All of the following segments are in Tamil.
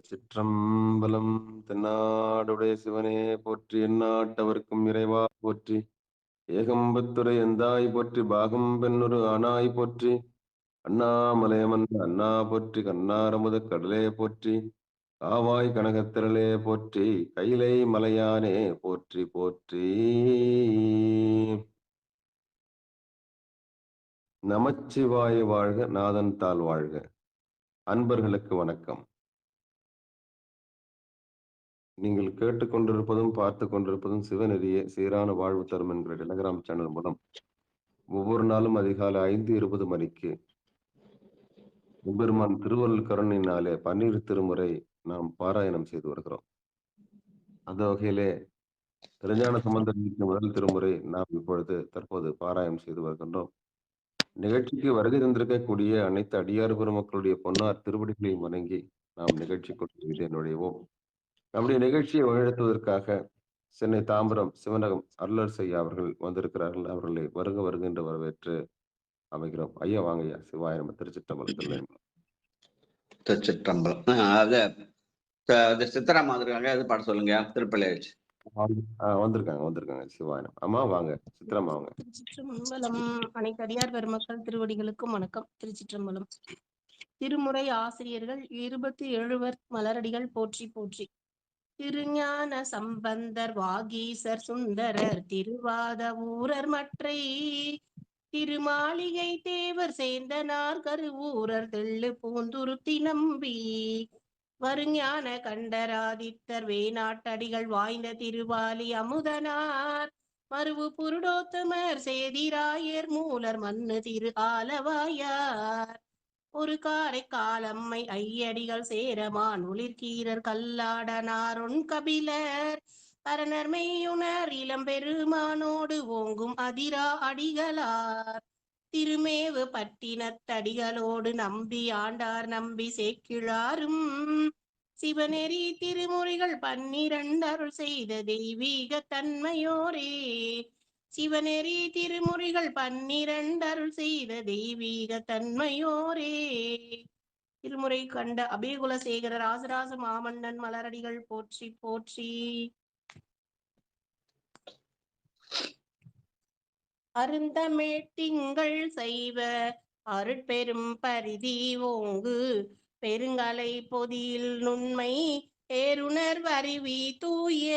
சிற்றம்பலம். தென்னாடுடைய சிவனே போற்றி, எந்நாட்டவர்க்கும் இறைவா போற்றி, ஏகம்பத்துரை எந்தாய் போற்றி, பாகம் பெண்ணுரு ஆனாய் போற்றி, அண்ணாமலையமர்ந்த அண்ணா போற்றி, கண்ணாரமுத கடலே போற்றி, காவாய் கனகத்திரளே போற்றி, கைலை மலையானே போற்றி போற்றி. நமச்சிவாய வாழ்க, நாதன் தாள் வாழ்க. அன்பர்களுக்கு வணக்கம். நீங்கள் கேட்டுக்கொண்டிருப்பதும் பார்த்து கொண்டிருப்பதும் சிவநெறியே சீரான வாழ்வு தரும் என்கிற டெலகிராம் சேனல் மூலம் ஒவ்வொரு நாளும் அதிகாலை 5:20 மணிக்கு எம்பெருமான் திருவருள் கருணையினாலே 12 திருமுறை நாம் பாராயணம் செய்து வருகிறோம். அந்த வகையிலே திருஞான சம்பந்தர் முதல் திருமுறை நாம் தற்போது பாராயணம் செய்து வருகின்றோம். நிகழ்ச்சிக்கு வருகை தந்திருக்கக்கூடிய அனைத்து அடியார் பெருமக்களுடைய பொன்னார் திருவடிகளையும் வணங்கி நாம் நிகழ்ச்சிக்குள் நுழைவோம். நம்முடைய நிகழ்ச்சியை வழிநடத்துவதற்காக சென்னை தாம்பரம் சிவனகம் அருளரசு ஐயா அவர்கள் வந்திருக்கிறார்கள். அவர்களை வருக என்று வரவேற்று அமைகிறோம். ஐயா வாங்க ஐயா. சிவாய நம. திருச்சிற்றம்பலம். சித்தரா மாதிரிக்காங்க அது பாட சொல்லுங்க. திருப்பள்ளி வந்திருக்காங்க. சிவாயம். அம்மா வாங்க. சித்திரமா வாங்க. திருச்சிற்றம்பலம். அனைத்து அடியார் பெருமக்கள் திருவடிகளுக்கும் வணக்கம். திருச்சிற்றம்பலம். திருமுறை ஆசிரியர்கள் 27 மலரடிகள் போற்றி போற்றி. திருஞான சம்பந்தர், வாகீசர், சுந்தரர், திருவாத ஊரர், மற்றை திருமாளிகை தேவர், சேந்தனார், கருவூரர், தெள்ளு பூந்துருத்தி நம்பி, வருஞான கண்டராதித்தர், வேணாட்டடிகள், வாய்ந்த திருவாலி அமுதனார், மருவு புருடோத்தமர், சேதிராயர், மூலர், மண்ணு திரு ஆலவாயார், ஒரு காரை காலம்மை ஐயடிகள், சேரமான் ஒளிர்கீரர், கல்லாடனாருண் கபிலர், பரணர் மெய்யுணர், இளம்பெருமானோடு ஓங்கும் அதிரா அடிகளார், திருமேவு பட்டினத்தடிகளோடு நம்பி ஆண்டார், நம்பி சேக்கிழாரும், சிவநெறி திருமுறைகள் 12 அருள் செய்த தெய்வீக தன்மையோரே, சிவநெறி திருமுறைகள் 12 அருள் செய்த தெய்வீக தன்மையோரே. திருமுறை கண்ட அபேகுலசேகர ராசராச மாமன்னன் மலரடிகள் போற்றி போற்றி. அருந்தமிழ்த்திங்கள் செய்வ அருட்பெரும் பரிதி ஓங்கு, பெருங்கலை பொதியில் நுண்மை ஏறுணர் வரிவி தூய,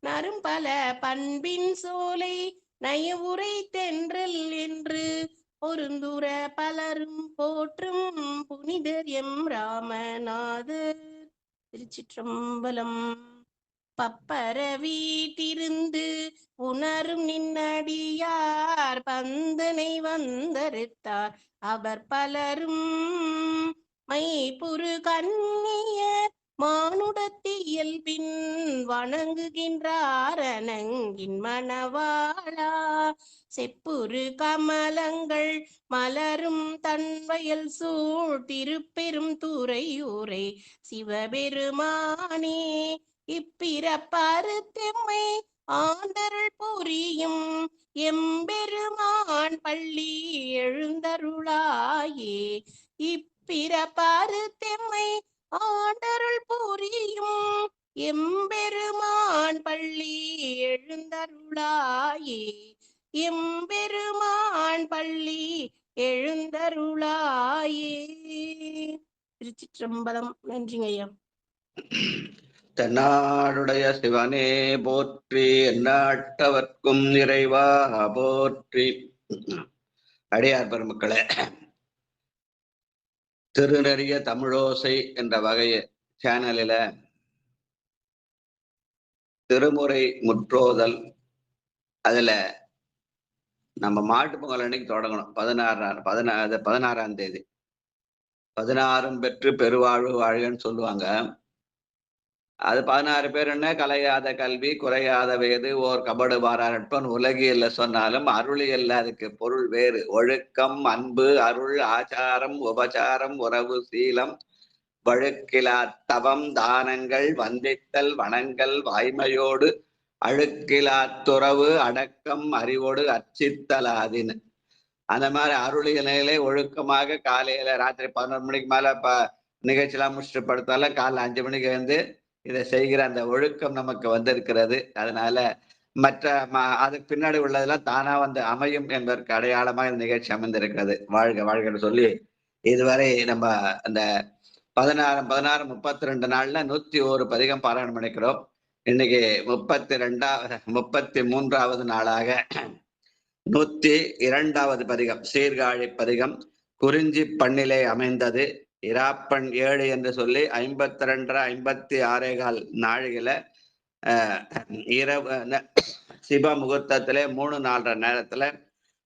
நரும்பல பண்பின் சோலை நயவுரை தென்றல் என்று, பொருந்துர பலரும் போற்றும் புனிதர் எம் ராமநாதர். திருச்சிற்றம்பலம். பப்பர வீட்டிருந்து உணரும் நின்னடியார், பந்தனை வந்தறுத்தார் அவர் பலரும், மைப்புரு கண்ணியர் மானுடத்தியல்பின் வணங்குகின்றார் அணங்கின் மணவாளா, செப்புரு கமலங்கள் மலரும் தன்வயல் சூழ் திருப்பெரும் துறையூரை சிவபெருமானே, இப்பிறப்பறுத்தெம்மை ஆண்டருள் புரியும் எம்பெருமான் பள்ளி எழுந்தருளாயே, இப்பிறப்பறுத்தெம்மை ஆண்டருள் புரியும் எம்பெருமான் பள்ளி எழுந்தருளாயே, எம்பெருமான் பள்ளி எழுந்தருளாயே. திருச்சிற்றம்பலம். நன்றிங்க ஐயா. தென்னாடுடைய சிவனே போற்றி, எந்நாட்டவர்க்கும் இறைவா போற்றி. அடியார் பெருமக்களே, திருநெறிய தமிழோசை என்ற வகைய சேனலில திருமுறை முற்றோதல், அதுல நம்ம மாட்டு பொங்கல் அன்னைக்கு தொடங்கணும். 16ஆம் தேதி 16 பெற்று பெருவாழ்வு வாழ்கன்னு சொல்லுவாங்க. அது 16 பேர் என்ன, கலையாத கல்வி குறையாத வேது ஓர் கபடு பாராட்பன் உலகியல்ல சொன்னாலும் அருளியல்ல அதுக்கு பொருள் வேறு. ஒழுக்கம், அன்பு, அருள், ஆச்சாரம், உபசாரம், உறவு, சீலம், வழுக்கிலா தவம், தானங்கள், வந்தித்தல், வணங்கல், வாய்மையோடு அழுக்கிலா துறவு, அடக்கம், அறிவோடு அர்ச்சித்தலாதின்னு. அந்த மாதிரி அருளியலே ஒழுக்கமாக காலையில ராத்திரி 11 மணிக்கு மேல நிகழ்ச்சியெல்லாம் முடிச்சுட்டு படுத்தாலும் காலைல 5 மணிக்கு வந்து இதை செய்கிற அந்த ஒழுக்கம் நமக்கு வந்திருக்கிறது. அதனால மற்ற அதுக்கு பின்னாடி உள்ளதெல்லாம் தானா வந்து அமையும் என்பதற்கு அடையாளமாக இந்த நிகழ்ச்சி அமைந்திருக்கிறது. வாழ்க வாழ்கன்னு சொல்லி இதுவரை நம்ம அந்த 16 32 நாள்ல 101 பதிகம் பாராயணம் பண்ணிக்கிறோம். இன்னைக்கு 33வது நாளாக 102வது பதிகம் சீர்காழி பதிகம். குறிஞ்சி பண்ணிலே அமைந்தது இராப்பண் 7 என்று சொல்லி 52 56 நாழிகையில இரவு சிவ முகூர்த்தத்திலே 3-4 நேரத்துல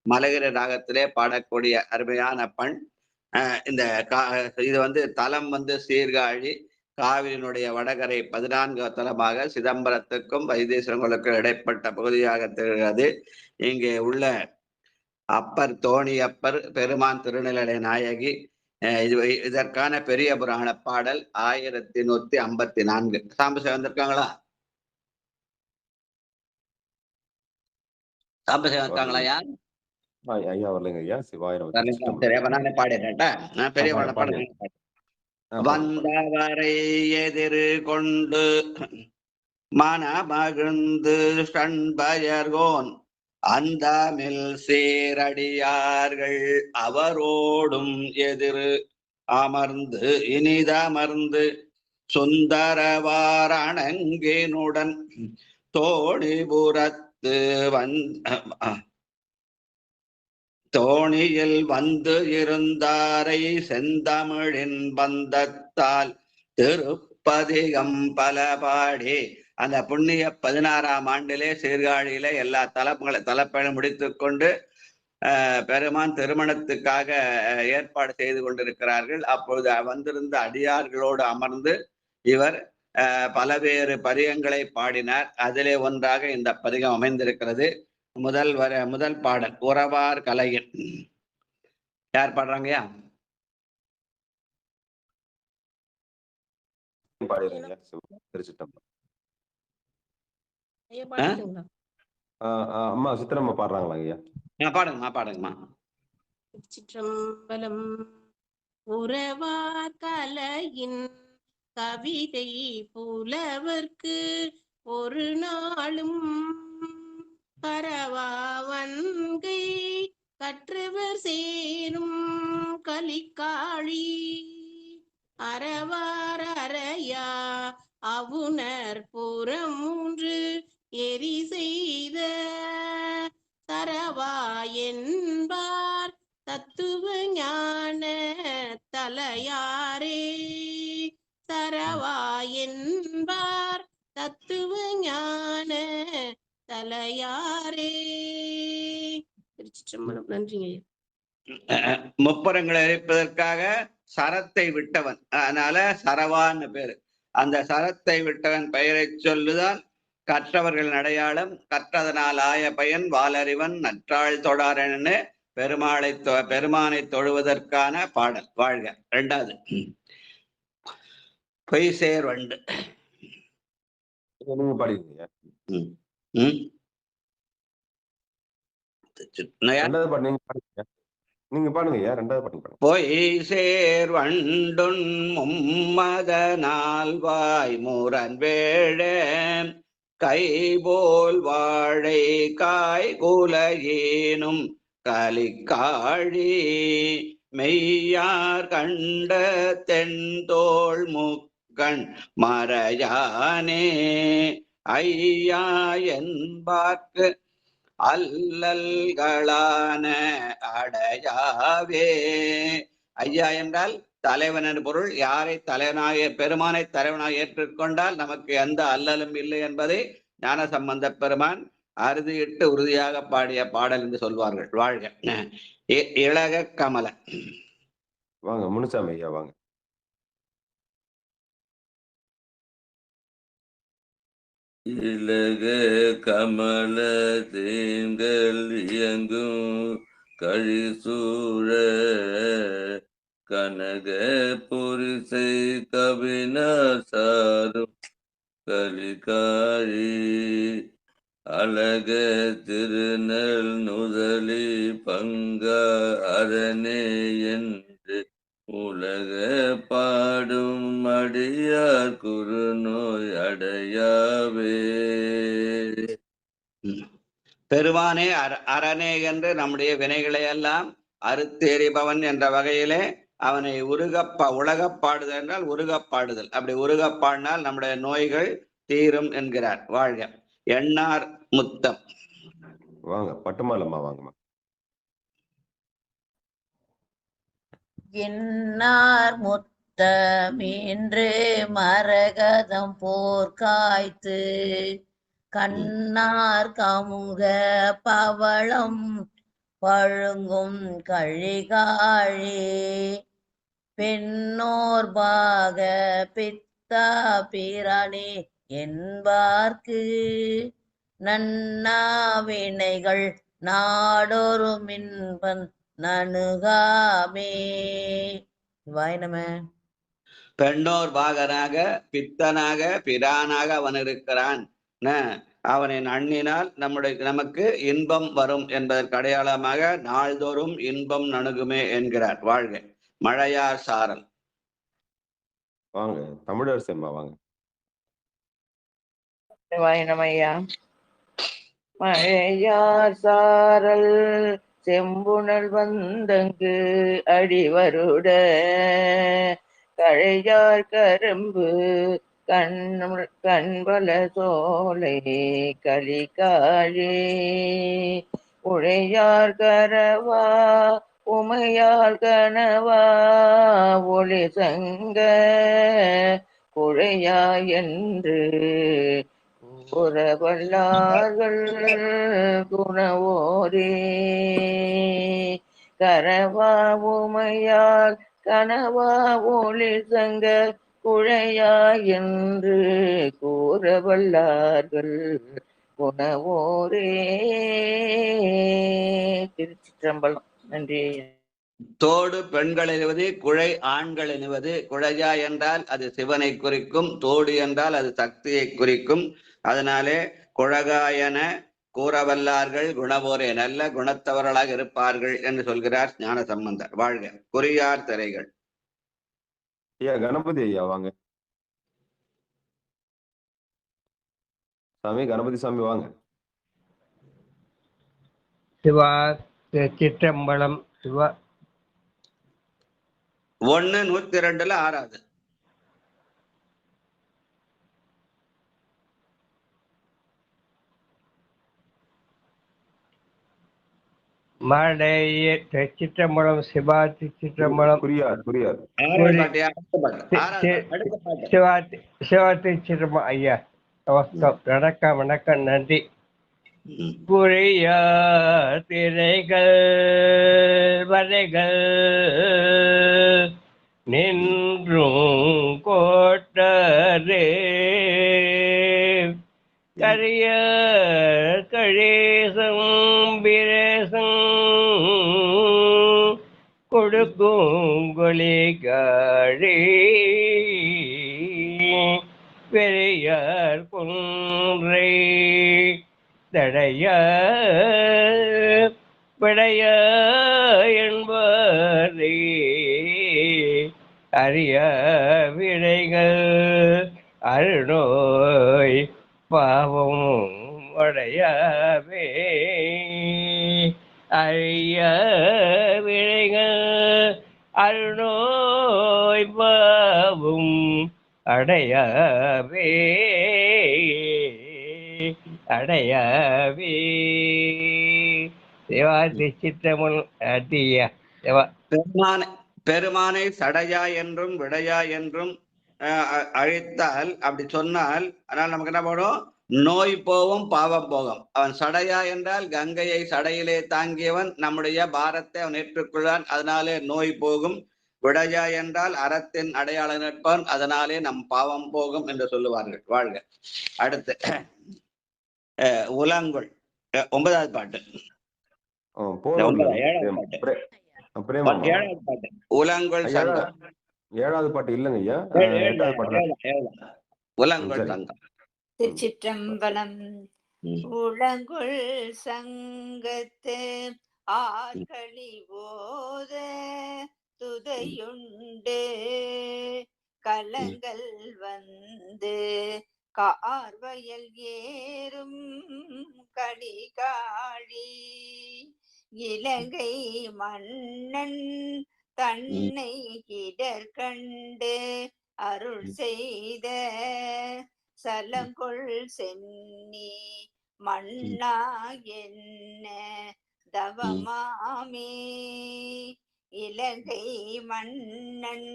மலைகிற ராகத்திலே பாடக்கூடிய அருமையான பண். இந்த இது வந்து தலம் வந்து சீர்காழி, காவிரியினுடைய வடகரை 14 தலமாக சிதம்பரத்துக்கும் வைத்தீஸ்வரங்களுக்கும் இடைப்பட்ட பகுதியாக திகழ்கிறது. இங்கே உள்ள அப்பர் தோணியப்பர், பெருமான் திருநிலை நாயகி, இதற்கான பெரிய புராண பாடல் 1154. சாம்பசிவம் வந்திருக்காங்களா? சாம்பசிவம் இருக்காங்களா? யார் ஐயா வரலைங்க ஐயா. சிவாயிரம் சரி, அப்ப நானே பாடிட்டேன்டா. நான் பெரிய புராண பாடல். வந்தவரை எதிர் கொண்டு மனமகிழ்ந்து சண்பயர்கோன் அந்தமில் சீரடியார்கள் அவரோடும் எதிர் அமர்ந்து இனிதமர்ந்து சுந்தரவாரணங்கினுடன் தோணிபுரத்து தோணியில் வந்து இருந்தாரை செந்தமிழின் பந்தத்தால் திருப்பதிகம் பல பாடி. அந்த புண்ணிய 16ஆம் ஆண்டிலே சீர்காழியில எல்லா தலப்பயணம் முடித்துக் கொண்டு பெருமான் திருமணத்துக்காக ஏற்பாடு செய்து கொண்டிருக்கிறார்கள். அப்பொழுது வந்திருந்த அடியார்களோடு அமர்ந்து இவர் பலவேறு பதிகங்களை பாடினார். அதிலே ஒன்றாக இந்த பதிகம் அமைந்திருக்கிறது. முதல் பாடல் உறவார் கலையின். யார் பாடுறாங்கயா? அம்மா சித்திரம்மா பாடுறாங்களா ஐயா? பாடுங்கம்மா. சிற்றம்பலம். உறவார் கலையின் கவிதை புலவர்க்கு ஒரு நாளும் பரவாவன்கை கற்றவர் சேரும் கலிக்காழி அறவார் அறையா அவுணர் புறம் 3 எரி செய்த தரவா என்பார் தத்துவ ஞான தலையாரே. தரவா என்பார் தத்துவ ஞான தலையாரே. திருச்சிற்றம்பலம். நன்றிங்க. முப்புறங்களை எரிப்பதற்காக சரத்தை விட்டவன், அதனால சரவான்னு பேரு. அந்த சரத்தை விட்டவன் பெயரை சொல்லுதான் கற்றவர்களின் அடையாளம். கற்றதனால் ஆய பயன் வாலறிவன் நற்றாள் தொடாரன்னு பெருமானை தொழுவதற்கான பாடல். வாழ்க. 2வது பொய் சேர் வண்டு. நீங்க பாடிங்க. நீங்க பாடுங்க ஐயா. 2வது பாடுங்க. பொய் சேர் வண்டுன் மும்மதனால் வாய் முரண் வேழ கைபோல் வாழை காய் குலையேனும் கலிக்காழி மெய்யார் கண்ட தென்தோள் முக்கண் மறையானே ஐயா என்பார்க்கு அல்லல்களான அடையாவே. ஐயா என்றால் தலைவன் என்று பொருள். யாரை தலைவனாக பெருமானை தலைவனாக ஏற்றுக்கொண்டால் நமக்கு எந்த அல்லலும் இல்லை என்பதை ஞானசம்பந்த பெருமான் அறுதியிட்டு உறுதியாக பாடிய பாடல் என்று சொல்வார்கள். வாழ்க. இளக கமல. வாங்க முனுசாமி ஐயா வாங்க. இலக கமல தேங்கள் இயங்கும் கழிசூழ கனக புரிசை கவினார் சாரும் கலிகாழி அழக திருநெல் நுதலி பங்க அரணே என்று உலக பாடும் அடியார் குறுநோய் அடையாவே. பெருமானே அரணே என்று நம்முடைய வினைகளை எல்லாம் அறுத்தெறிபவன் என்ற வகையிலே அவனை உலகப்பாடுதல் என்றால் உருகப்பாடுதல். அப்படி உருகப்பாடினால் நம்முடைய நோய்கள் தீரும் என்கிறார். வாழ்க. எண்ணார் முத்தம். வாங்க பட்டுமாலம்மா வாங்கம்மா. என்னார் முத்தமீன்று மரகதம் போர்க்காய்த்து கண்ணார் கமுக பவளம் பழுங்கும் கழிகாழி பெண்ணோர் பாக பித்தா பிரானே என்பார்க்கு நன்னா வினைகள் நாடொரு மின்பன் நணுகாமே. வாய்னம பெண்ணோர் பாகனாக பித்தனாக பிரானாக அவன் இருக்கிறான். அவனை நண்ணினால் நமக்கு இன்பம் வரும் என்பதற்கு அடையாளமாக நாள்தோறும் இன்பம் நணுகுமே என்கிறார். வாழ்க. மழையார் சாரல். வாங்க தமிழர் செம்மா வாங்க. வாயினமையா. மழையார் சாரல் செம்புணல் வந்தங்கு அடிவருட கழையார் கரும்பு கண்பல சோலை கலிகாழி உழையார் கரவா உமையால் கனவா ஒளி சங்க குழையா என்று கூறவல்லார்கள் குணவோரே கரவா உமையால் கனவா ஒளி சங்க குழையா என்று கூறவல்லார்கள் குணவோரே. திருச்சிற்றம்பலம். நன்றி. தோடு பெண்கள் எனுவது குழை ஆண்கள் எனுவது. குழையா என்றால் அது சிவனை குறிக்கும், தோடு என்றால் அது சக்தியை குறிக்கும். அதனாலே குழகாயன கூறவல்லார்கள் குணவோரே, நல்ல குணத்தவர்களாக இருப்பார்கள் என்று சொல்கிறார் ஞான சம்பந்தர். வாழ்க. குறியார் திரைகள். ஐயா கணபதி ஐயா வாங்க. சாமி கணபதி சாமி வாங்க. சிவா சிற்றம்பலம். சிவா 1:102 6. மாடைய சிற்றம்பலம். சிவா சிற்றம்பலம். குறியார் சிவா சிற்றம்பலம். ஐயா வணக்கம் வணக்கம் நன்றி. குறியா திரைகள் வரைகள் நின்றும் கோட்டரே கரிய கழேசம் பிரேசம் கொடுக்கும் கொலி காழி பெரியார் குன்றை தடைய விடைய என்பதை அறிய விடைகள் அருநோய் பாவம் உடையவே அறிய விடைகள் அருநோய் பாவம் அடையவே அடையவே. சிவாதி சித்தமுன் அடியா சிவா. பெருமானை சடையா என்றும் விடையா என்றும் அழைத்தால், அப்படி சொன்னால், அதனால் நமக்கு என்ன போடும்? நோய் போவும் பாவம் போகும். அவன் சடையா என்றால் கங்கையை சடையிலே தாங்கியவன், நம்முடைய பாரத்தை அவன் ஏற்றுக்கொள்வான், அதனாலே நோய் போகும். விடையா என்றால் அறத்தின் அடையாள நிற்பான், அதனாலே நம் பாவம் போகும் என்று சொல்லுவார்கள். வாழ்க. அடுத்து உலங்குள் 9வது பாட்டு. 7வது பாட்டு உலங்குள் சங்கம். 7வது பாட்டு இல்லைங்க ஐயா. 8வது பாட்டு உலங்குள் சங்கம். திருச்சிற்றம்பலம். உலங்குள் சங்கத்து ஆர்களி போத துதையுண்டு கலங்கள் வந்து கார்வயல் ஏறும் கலிகாழி இலங்கை மன்னன் தன்னை இடர் கண்டு அருள் செய்த சலங்கொள் சென்னி மன்னா என்ன தவமாமே இலங்கை மன்னன்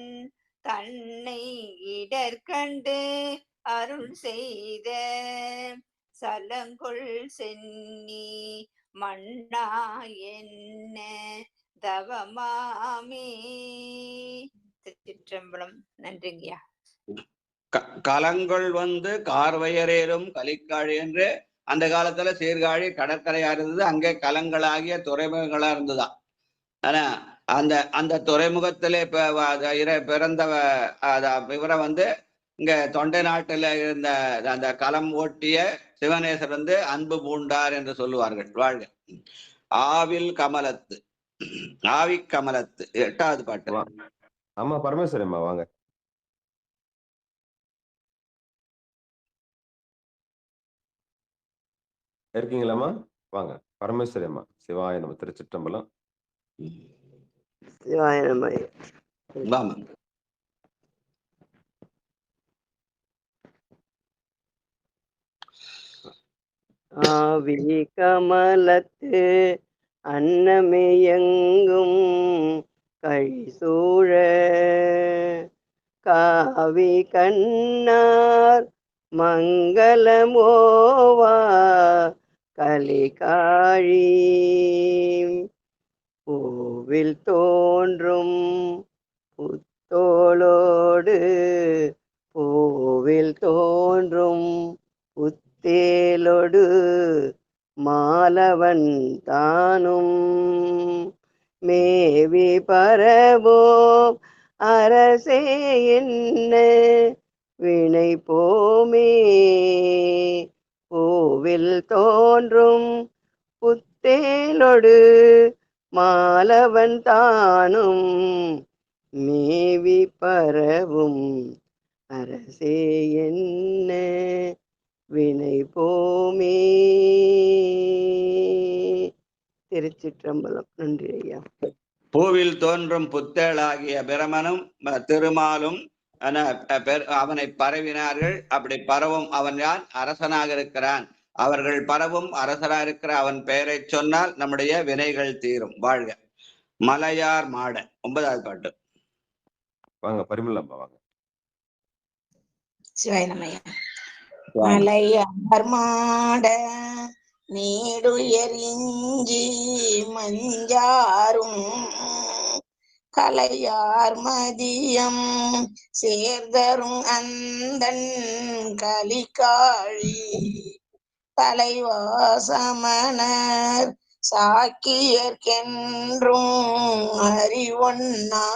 தன்னை இடர் கண்டு அருள் செய்த சலங்கொள் சென்னி மன்னா என்ன தவமாமே. திருச்சிற்றம்பலம். நன்றிங்கய்யா. கலங்கள் வந்து கார்வயரேறும் கலிக்காழி என்று அந்த காலத்துல சீர்காழி கடற்கரையா இருந்தது. அங்கே கலங்களாகிய துறைமுகங்களா இருந்ததுதான். ஆனா அந்த அந்த துறைமுகத்திலே பிறந்த இவரை வந்து இங்க தொண்டை நாட்டுல இருந்த அந்த களம் ஓட்டிய சிவனேசர் வந்து அன்பு பூண்டார் என்று சொல்லுவார்கள். வாழ்க. ஆவில் கமலத்து ஆவி கமலத்து 8வது பாட்டு. ஆமா பரமேஸ்வரி அம்மா வாங்க. இருக்கீங்களாம்மா? வாங்க. பரமேஸ்வரி அம்மா. சிவாய நம. திருச்சிற்றம்பலம். சிவாய நம. வாமா. ஆவி கமலத்து அன்னமே எங்கும் கழிசூழ காவி கண்ணார் மங்களமோவா கலிகாழி பூவில் தோன்றும் புத்தோளோடு பூவில் தோன்றும் புத்தேலொடு மாலவன் தானும் மேவி பரவோம் அரசே என்ன வினை போமே பூவில் தோன்றும் புத்தேலொடு மாலவன் தானும் மேவி பரவும் அரசே என்ன வினை போமே. திருச்சிற்றம்பலம். நன்றி ஐயா. பூவில் தோன்றும் புத்தேளாகிய பிரமனும் திருமாலும் அவனை பரவினார்கள். அப்படி பரவும் அவன் யான் அரசனாக இருக்கிறான். அவர்கள் பரவும் அரசராக இருக்கிற அவன் பெயரை சொன்னால் நம்முடைய வினைகள் தீரும். வாழ்க. மலையார் மாட 9வது பாட்டு. வாங்க பரிமளம்மா வாங்க. சிவாயனமையா. மலையார் மாட நீடுயரிஞ்சி மஞ்சாரும் கலையார் மதியம் சேர்தரும் அந்தன் கலிகாழி தலைவாசமணர் சாக்கியர்க்கென்றும் அறிவொன்னா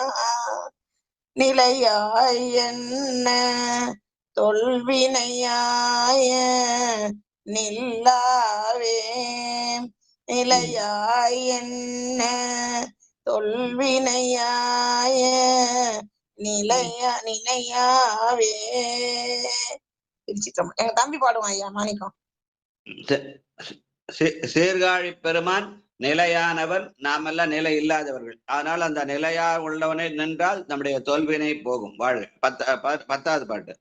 நிலையாய் என்ன தொல்வினையாய நில்லாவே நிலையாய் என்ன தொல்வினையாய நினையாவே. திருச்சிற்றம்பலம். எங்க தம்பி பாடுவான் ஐயா மாணிக்கம். சீர்காழி பெருமான் நிலையானவன், நாமெல்லாம் நிலை இல்லாதவர்கள். அதனால் அந்த நிலையா உள்ளவனை நின்றால் நம்முடைய தோல்வினை போகும். வாழ்க. 10வது பாட்டு.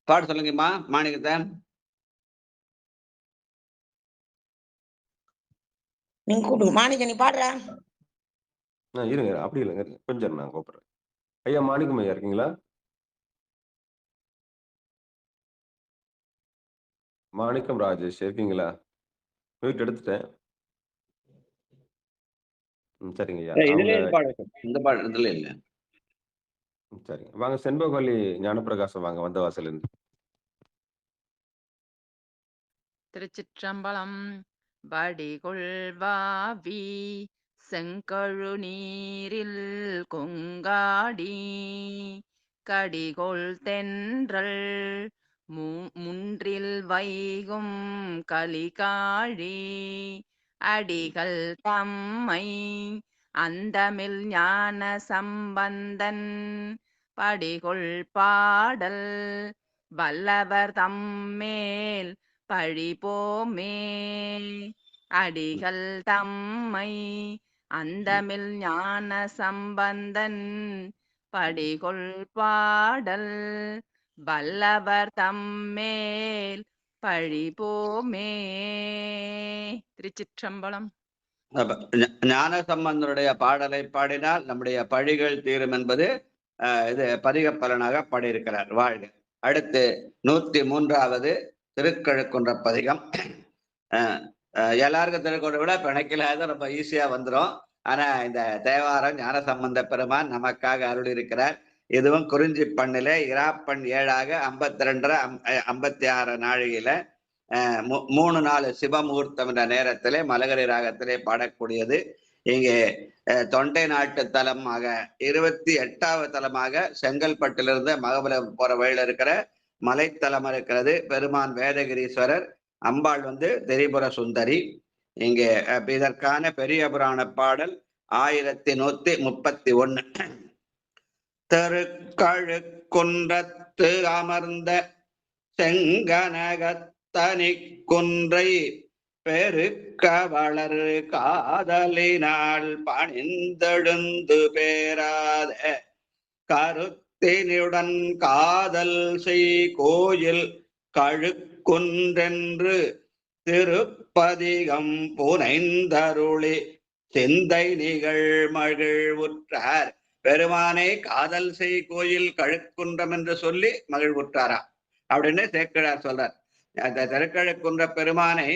பாடு சொல்லுங்கம்மா மாணிக்கத்தை. நீங்க கூப்பிடுங்க மாணிக்க. நீ பாடுற. இருங்க அப்படி இல்லைங்க, கொஞ்சம் நான் கூப்பிடுறேன். ஐயா மாணிக்கம் ஐயா இருக்கீங்களா? மாணிக்கம் ராஜேஷ் இருக்கீங்களா? வீட்டு எடுத்துட்டேன். சரிங்க ஐயா. இந்த பாடத்துல இல்ல. சரிங்க வாங்க. செண்பகவல்லி ஞானப்பிரகாசம் வாங்க. வந்த வாசல் இருந்து. திருச்சிற்றம்பலம். வடிகொள்வாவி செங்கழு நீரில் கொங்காடி கடிகொள் தென்றல் முன்றில் வைகும் கலிகாழி அடிகள் தம்மை அந்தமில் ஞான சம்பந்தன் படிகொள் பாடல் வல்லவர் தம்மேல் பழிபோமே அடிகள் தம்மை அந்தமில் ஞான சம்பந்தன் படிகொள் பாடல் வல்லவர் தம்மேல் பழிபோமே. திருச்சிற்றம்பலம். ஞான சம்பந்தனுடைய பாடலை பாடினால் நம்முடைய பழிகள் தீரும் என்பது இது பதிக பலனாக பாடியிருக்கிறார். வாழ்க. அடுத்து 103வது திருக்கழுக்குன்ற பதிகம். எல்லாருக்கும் திருக்குறளை விட பிணைக்கலாத ரொம்ப ஈஸியா வந்துடும். ஆனா இந்த தேவாரம் ஞான சம்பந்த பெருமான் நமக்காக அருள் இருக்கிறார். இதுவும் குறிஞ்சி பண்ணில இராப்பண் 7ஆக 52 56 நாழிகையில 3-4 சிவமுகூர்த்தம் என்ற நேரத்திலே மலகரி ராகத்திலே பாடக்கூடியது. இங்கே தொண்டை நாட்டு தலமாக 28வது தலமாக செங்கல்பட்டிலிருந்து மகாபலிபுரம் போற வழியில இருக்கிற மலைத்தலம் இருக்கிறது. பெருமான் வேதகிரீஸ்வரர், அம்பாள் திரிபுர சுந்தரி. இங்கே இதற்கான பெரிய புராண பாடல் 1131. திருக்கழுக்குன்றத்து அமர்ந்த செங்கனகத்தனி குன்றை பெருக்க வளர் காதலினால் பணிந்தெழுந்து பேராத கருத்தினுடன் காதல் செய் கோயில் கழுக்குன்றென்று திருப்பதிகம் புனைந்தருளி சிந்தை நிகழ் மகிழ்வுற்றார். பெருமானை காதல் செய் கோயில் கழுக்குன்றம் என்று சொல்லி மகிழ்வுற்றாரா அப்படின்னு சேக்கிழார் சொல்றார். அந்த திருக்கழுக்குன்ற பெருமானை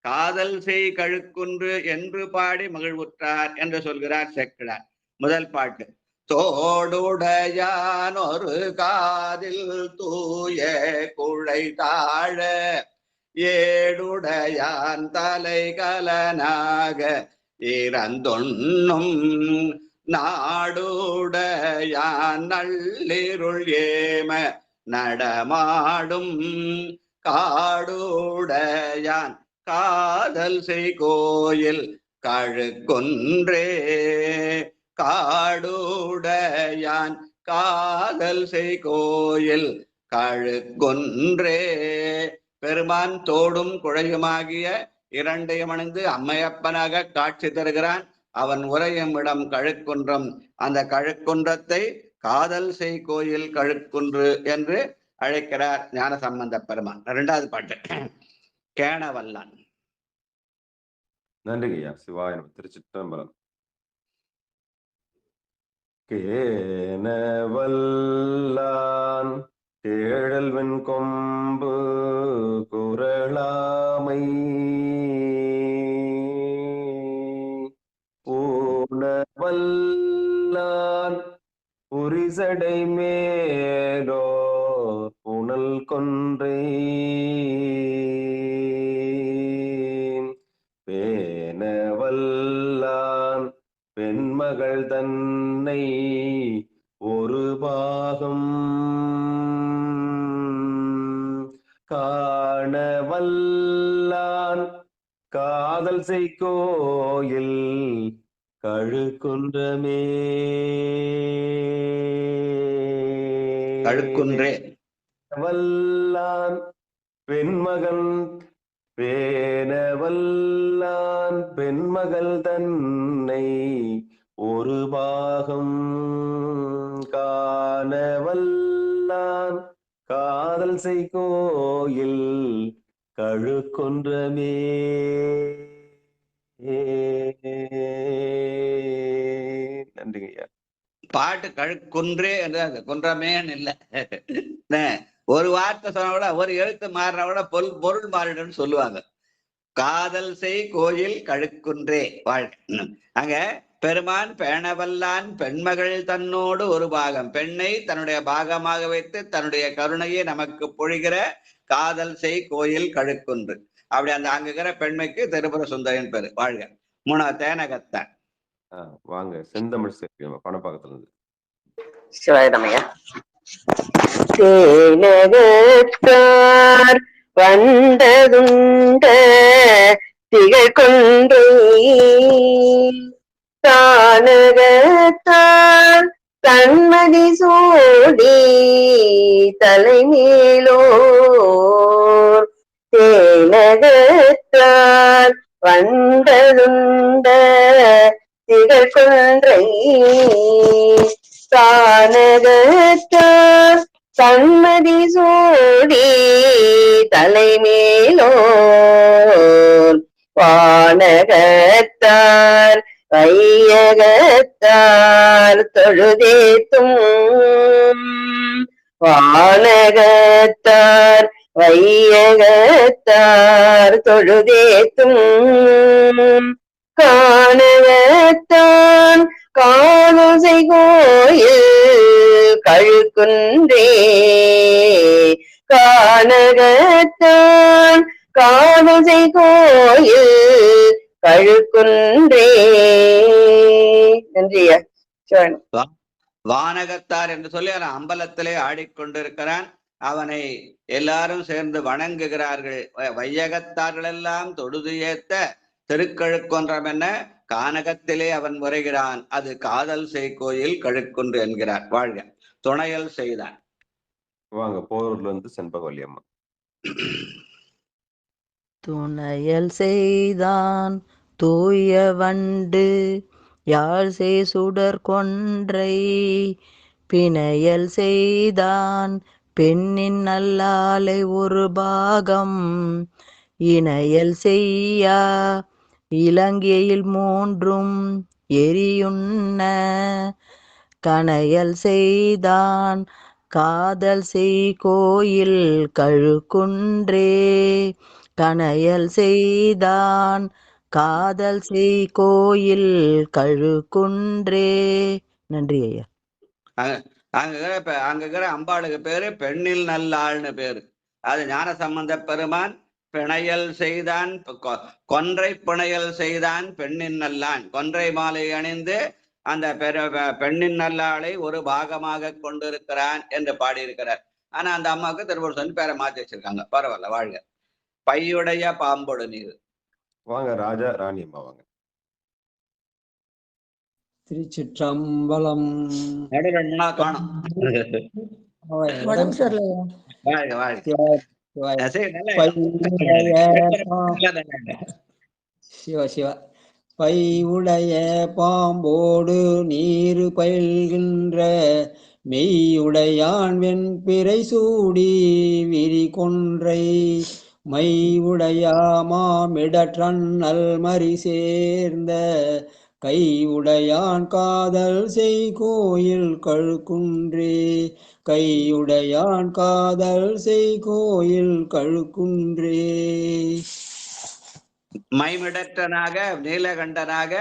காதல் செய் கழுக்குன்று என்று பாடி மகிழ்வுற்றார் என்று சொல்கிறார் சேக்கிழார். முதல் பாட்டு. தோடுடையான் ஒரு காதில் தூய குழை தாழ ஏடுடையான் தலை கலனாக இறந்தொன்னும் நாடுடையான் நள்ளிருள் ஏம நடமாடும் காடுடையான் காதல் செய் கோயில் கழுக்குன்றே காடுடையான் காதல் செய் கோயில் கழுக்குன்றே. பெருமான் தோடும் குழையுமாகிய இரண்டையும் அணிந்து அம்மையப்பனாக காட்சி தருகிறான். அவன் உரையும் இடம் கழுக்குன்றம். அந்த கழுக்குன்றத்தை காதல் செய் கோயில் கழுக்குன்று என்று அழைக்கிறார் ஞான சம்பந்த பெருமான். 2வது பாட்டு. கேணவல்லான். நன்றிங்கய்யா. சிவாய நம. திருச்சிற்றம்பலம். கேணவல்லான் கேழல்வெண் கொம்பு குரளாமை பூணவல்லான் புரிசடை மேலோர் புனல் கொன்றை பேணவல்லான் பெண்மகள் தன்னை ஒரு பாகம் காணவல்லான் காதல் செய் கோயில் கழுக்குன்றமே கழுக்குன்றே. வல்லான் பெண்மகன் பேணவல்லான் பெண்மகள் தன்னை ஒரு பாகம் காணவல்லான் காதல் செய் கோயில் கழுக்குன்றமே. நன்றிங்கய்யா. பாட்டு கழுக்குன்றே என்று குன்றமேன்னு இல்லை. ஒரு வார்த்தை சொன்ன விட ஒரு எழுத்து மாறின விட பொருள் மாறிடுன்னு சொல்லுவாங்க. காதல் செய் கோயில் கழுக்குன்றே வாழ்க. அங்க பெருமான் பேணவல்லான் பெண்மகள் தன்னோடு ஒரு பாகம், பெண்ணை தன்னுடைய பாகமாக வைத்து தன்னுடைய கருணையை நமக்கு பொழிகிற காதல் செய் கோயில் கழுக்குன்று. அப்படி அந்த அங்குகிற பெண்மைக்கு திரிபுர சுந்தரின் பேரு. வாழ்க. 3வது தேனகத்தான். வாங்க. செந்தமிழ் சேர்க்கை பணப்பாக்கத்துல இருந்து. சிவாயிரமையா. தேனகத்தார் வந்ததுண்ட திகழ் கொன்றை தானகத்தார் தன்மதி சூடி தலைமேலோர் தேனகத்தார் வந்ததுண்ட திகழ் கொன்றை தானகத்தார் தன்மதி சூடி தலைமேலோர் வானகத்தார் வையகத்தார் தொழுதேத்தும் வானகத்தார் வையகத்தார் தொழுதேத்தும் கானகத்தான் காணுசை கோயில் கழுக்குன்றே கானகத்தான் காணுசை கோயில் கழுக்குன்றே. நன்றியா. வானகத்தார் என்று சொல்லி அவன் அம்பலத்திலே ஆடிக்கொண்டிருக்கிறான். அவனை எல்லாரும் சேர்ந்து வணங்குகிறார்கள். வையகத்தார்கள் எல்லாம் தொழுது ஏத்த திருக்கழுக்குன்றம் என்ன கானகத்திலே அவன் முறைகிறான். அது காதல் செய் கோயில் கழுக்குன்று என்கிறார். வாழ்க. துணையல் செய்தான். வாங்க போரூர்ல இருந்து செண்பகவல்லி அம்மா. துணையல் செய்தான் தூய வண்டு யாழ் செய் சுடர் கொன்றை பிணையல் செய்தான் பெண்ணின் நல்லாலை ஒரு பாகம் இணையல் செய்யா இலங்கையில் மூன்றும் எரியுண்ண கணையல் செய்தான் காதல் செய் கோயில் கழுக்குன்றே கணையல் செய்தான் காதல் செய் கோயில் கழுக்குன்றே. நன்றி ஐயா. அங்க அம்பாளுக்கு பேரு பெண்ணில் நல்லாள்னு பேரு. அது ஞான சம்பந்த பெருமான் பிணையல் செய்தான் கொன்றை பிணையல் செய்தான் பெண்ணின் நல்லான் கொன்றை மாலை அணிந்து அந்த பெண்ணின் நல்லாளை ஒரு பாகமாக கொண்டிருக்கிறான் என்று பாடியிருக்கிறார். ஆனா அந்த அம்மாவுக்கு திருவள்ளுவர் பேரை மாத்தி வச்சிருக்காங்க. பரவாயில்ல, வாழ்க. பையுடைய பாம்பொடு நீர். வாங்க ராஜா ராணி அம்மா வாங்க. திருச்சிற்றம்பலம். காணும். சிவ சிவ. பை உடைய பாம்போடு நீரு பயில்கின்ற மெய்யுடையான் வெண்பிறை சூடி விரி கொன்றை மை உடையாமாமிடற்றன் நல்மறி சேர்ந்த கை உடையான் காதல் செய் கோயில் கழுக்குன்றே கையுடையான் காதல் செய் கோயில் கழுக்குன்றே. மைமிடற்றனாக நீலகண்டனாக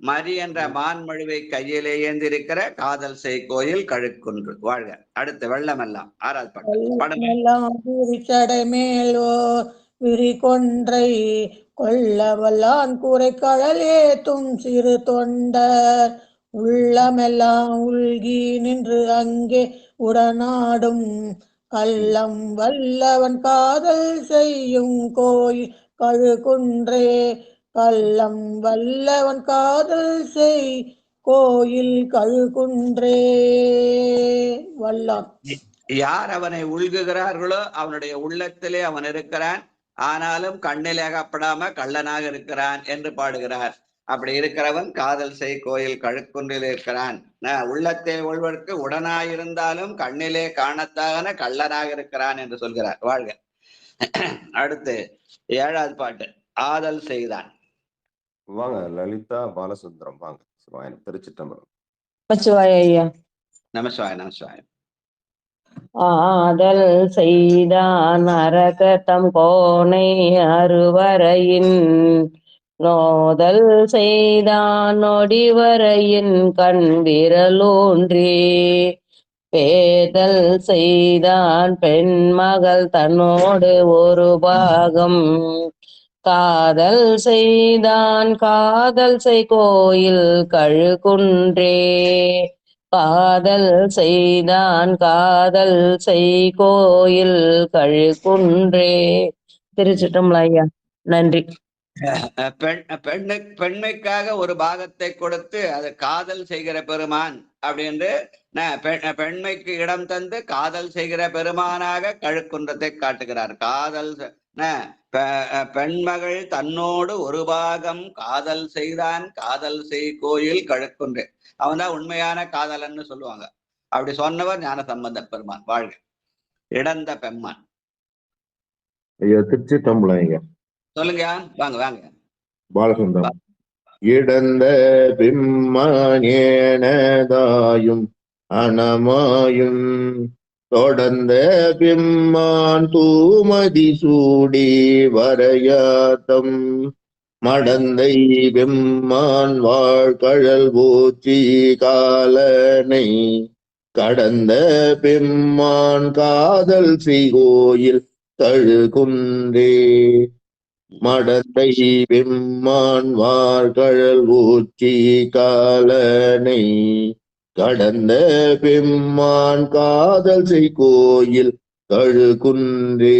மரி என்ற மான்மொழிவை கையிலே ஏந்திருக்கிற காதல் செய் கோயில் கழுக்குன்று. வாழ்க. அடுத்து வெள்ளமெல்லாம். ஆறாவது பாட்டு. மேலோ விரி கொன்றை கொள்ளவல்லான் கூரை கடல் ஏத்தும் சிறு தொண்டர் உள்ளமெல்லாம் உள்கி நின்று அங்கே உடனாடும் கள்ளம் வல்லவன் காதல் செய்யும் கோயில் கழுக்குன்றே கள்ளம் வல்லவன் காதல் செய் கோயில் கழுக்குன்றே. வல்லான் யார் அவனை உள்குகிறார்களோ அவனுடைய உள்ளத்திலே அவன் இருக்கிறான். ஆனாலும் கண்ணில் அகப்படாம கள்ளனாக இருக்கிறான் என்று பாடுகிறார். அப்படி இருக்கிறவன் காதல் செய் கோயில் கழுக்குன்றில் இருக்கிறான். உள்ளத்தை ஒருவருக்கு உடனாயிருந்தாலும் கண்ணிலே காணத்தான கள்ளனாக இருக்கிறான் என்று சொல்கிறார். வாழ்க. அடுத்து ஏழாவது பாட்டு. ஆதல் செய்தான். வாங்க லலிதா பாலசுந்தரம் வாங்க. திருச்சிற்றம்பலம். நமச்சிவாய ஐயா. நமசிவாய. நமசிவாய. ஆதல் செய்தான் அரகத்தம் கோனை அறுவரையின் நோதல் செய்தான் நொடிவரையின் கண் விரலூன்றி பேதல் செய்தான் பெண்மகள் தன்னோடு ஒரு பாகம் காதல் செய்தான் காதல் செய் கோயில் கழுக்குன்றே காதல் செய்தான் காதல் செய் கோயில் கழுக்குன்றே. திருச்சிற்றம்பலம் ஐயா. நன்றி. பெண்மைக்காக ஒரு பாகத்தை கொடுத்து அது காதல் செய்கிற பெருமான் அப்படின்னு பெண்மைக்கு இடம் தந்து காதல் செய்கிற பெருமானாக கழுக்குன்றத்தை காட்டுகிறார். காதல் பெண்மகள் தன்னோடு ஒரு பாகம் காதல் செய்தான் காதல் செய் கோயில் கழுக்குன்று. அவன் தான் உண்மையான காதலன்னு சொல்லுவாங்க. அப்படி சொன்னவர் ஞான சம்பந்த பெருமான். வாழ்க. இடந்த பெம்மான். திருச்சிற்றம்பலம். சொல்லுங்க, வாங்க வாங்க. பாலசுந்தரம். இடந்த பிம்மானேனதாயும் அனமாயும் தொடர்ந்த பிம்மான் தூமதி சூடி வரையாத்தம் மடந்தை பிம்மான் வாழ்கழல் பூச்சி காலனை கடந்த பிம்மான் காதல் செய்கோயில் தழுகுன்றே மடந்தை பிம்மான் வாழ்கழல் ஊச்சி காலனை கடந்த பிம்மான் காதல் செய் கோயில் கழுகுன்றே.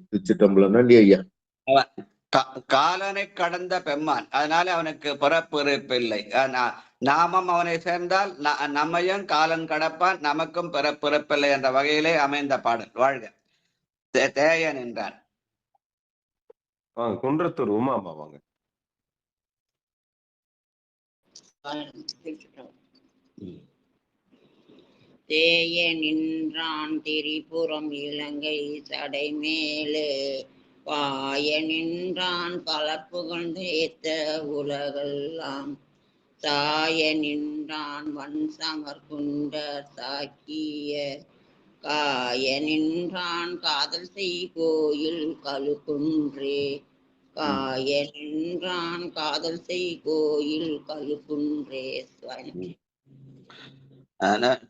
திருச்சிற்றம்பலம். நன்றி ஐயா. காலனை கடந்த பெம்மான், அதனால அவனுக்கு பிறப்பிறப்பில்லை. நாமம் அவனை சேர்ந்தால் நம்மையும் காலன் கடப்பான், நமக்கும் பிறப்பிறப்பில்லை என்ற வகையிலே அமைந்த பாடல். வாழ்க. தேயன் என்றான். குன்றத்தூர் உமாமா வாங்க. தேய நின்றான் திரிபுரம் இலங்கை தடை மேலே பாய நின்றான் கலப்புகள் தேத்த உலகெல்லாம் தாய நின்றான் வன் சமர்குண்ட தாக்கிய காய நின்றான் காதல் செய் கோயில் கழுகுன்றே காய நின்றான் காதல் செய் கோயில் கழுகுன்றே.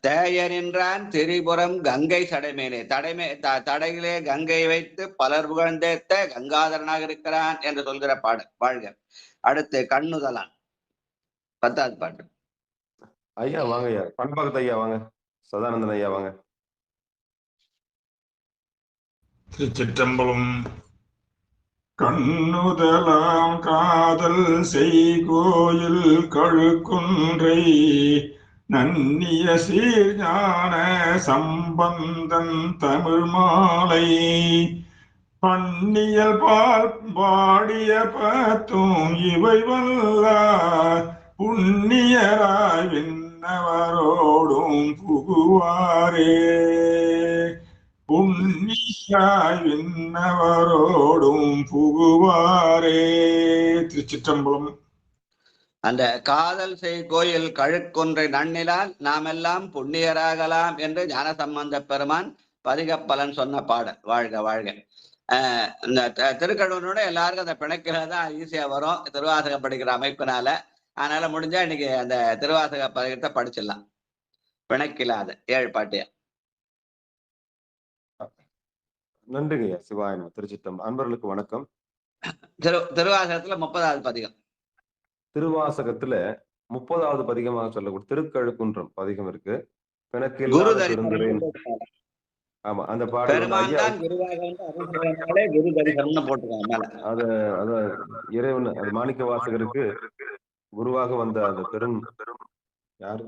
தேய நின்றான் திரிபுரம் கங்கை சடைமேலே தடையிலே கங்கை வைத்து பலர் புகழ்ந்தேத்த கங்காதரனாக இருக்கிறான் என்று சொல்கிற பாடல். வாழ்க. அடுத்து கண்ணுதலான் 10வது பாட்டு. ஐயா வாங்க ஐயா. பண்பாக்கத்து ஐயா வாங்க. சதானந்தன் ஐயா வாங்க. திருச்சிற்றம்பலம். கண்ணுதலாம் காதல் செய் கோயில் கழுக்குன்றை நன்னிய சீர்ஞான சம்பந்தன் தமிழ் மாலை பன்னியல் பால் பாடிய பத்தும் இவை வல்லார் புண்ணியராய் விண்ணவரோடும் புகுவாரே புண்ணியாய் விண்ணவரோடும் புகுவாரே. திருச்சிற்றம்பலம். அந்த காதல் செய் கோயில் கழுக்கொன்றை நன்னிலால் நாமெல்லாம் புண்ணியராகலாம் என்று ஞான சம்பந்த பெருமான் பதிகப்பலன் சொன்ன பாடல். வாழ்க வாழ்க. இந்த திருக்கழுவனோட எல்லாருக்கும் அந்த பிணைக்கிறது தான் ஈஸியா வரும் திருவாசகம் படிக்கிற அமைப்பினால. அதனால முடிஞ்சா இன்னைக்கு அந்த திருவாசக பதிகத்தை படிச்சிடலாம். பிணைக்கில்லாத 7 பாட்டியா. நன்றிங்க சிவாயனம். திருச்சிட்டம் அன்பர்களுக்கு வணக்கம். திருவாசகத்துல 30வது பதிகம். திருவாசகத்துல 30வது பதிகமாக சொல்லக்கூடிய திருக்கழுக்குன்றம் பதிகம் இருக்கு. ஆமா, அந்த பாடல் அத இறைவன் மாணிக்க வாசகருக்கு குருவாக வந்த அந்த பெரும் யாரு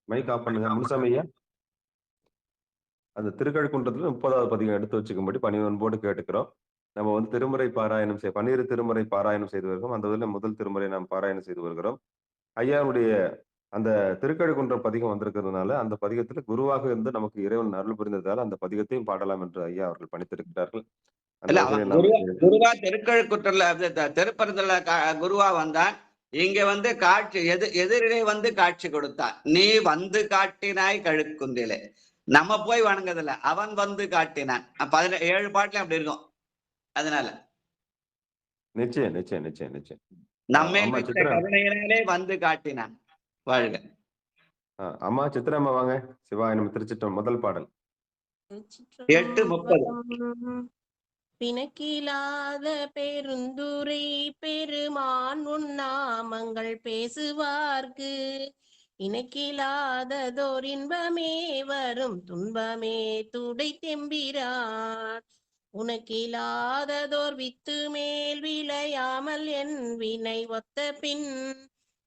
மைக் ஆஃப் பண்ணுங்க முனுசாமியா. அந்த திருக்கழுக்குன்றத்துல 30வது பதிகம் எடுத்து வச்சுக்கும்படி பணிவன்போடு கேட்டுக்கிறோம். நம்ம வந்து திருமுறை பாராயணம் 12 திருமுறை பாராயணம் செய்து வருகிறோம். அந்த இதில் முதல் திருமுறை நாம் பாராயணம் செய்து வருகிறோம். ஐயாவுடைய அந்த திருக்கழுக்குன்ற பதிகம் வந்திருக்கிறதுனால அந்த பதிகத்துல குருவாக இருந்து நமக்கு இறைவன் அருள் புரிந்ததால் அந்த பதிகத்தையும் பாடலாம் என்று ஐயா அவர்கள் பணித்திருக்கிறார்கள். குருவா திருக்கழுக்குற்றல திருப்பரத்துல குருவா வந்தான். இங்க வந்து காட்சி எதிரிலே வந்து காட்சி கொடுத்தான். நீ வந்து காட்டினாய் கழுக்குன்றிலே. நம்ம போய் வணங்குறதில்ல, அவன் வந்து காட்டினான். 17 பாட்டுல அப்படி இருக்கும். அதனால நிச்சயம் நிச்சயம் நிச்சயம் நிச்சயம் நம்மை கருணையினாலே வந்து காட்டினான். வாழ்க. அம்மா சித்ராம்மா வாங்க. சிவாய திருச்சிட்டம் முதல் பாடல் 8:30. பிணக்கிலாத பெருந்துரை பெருமான் உன்னாமங்கள் பேசுவார்க்கு இணக்கிலாததோர் இன்பமே வரும் துன்பமே துடை தெம்பிரான் உனக்கில்லாததோர் வித்து மேல் விளையாமல் என் வினை ஒத்த பின்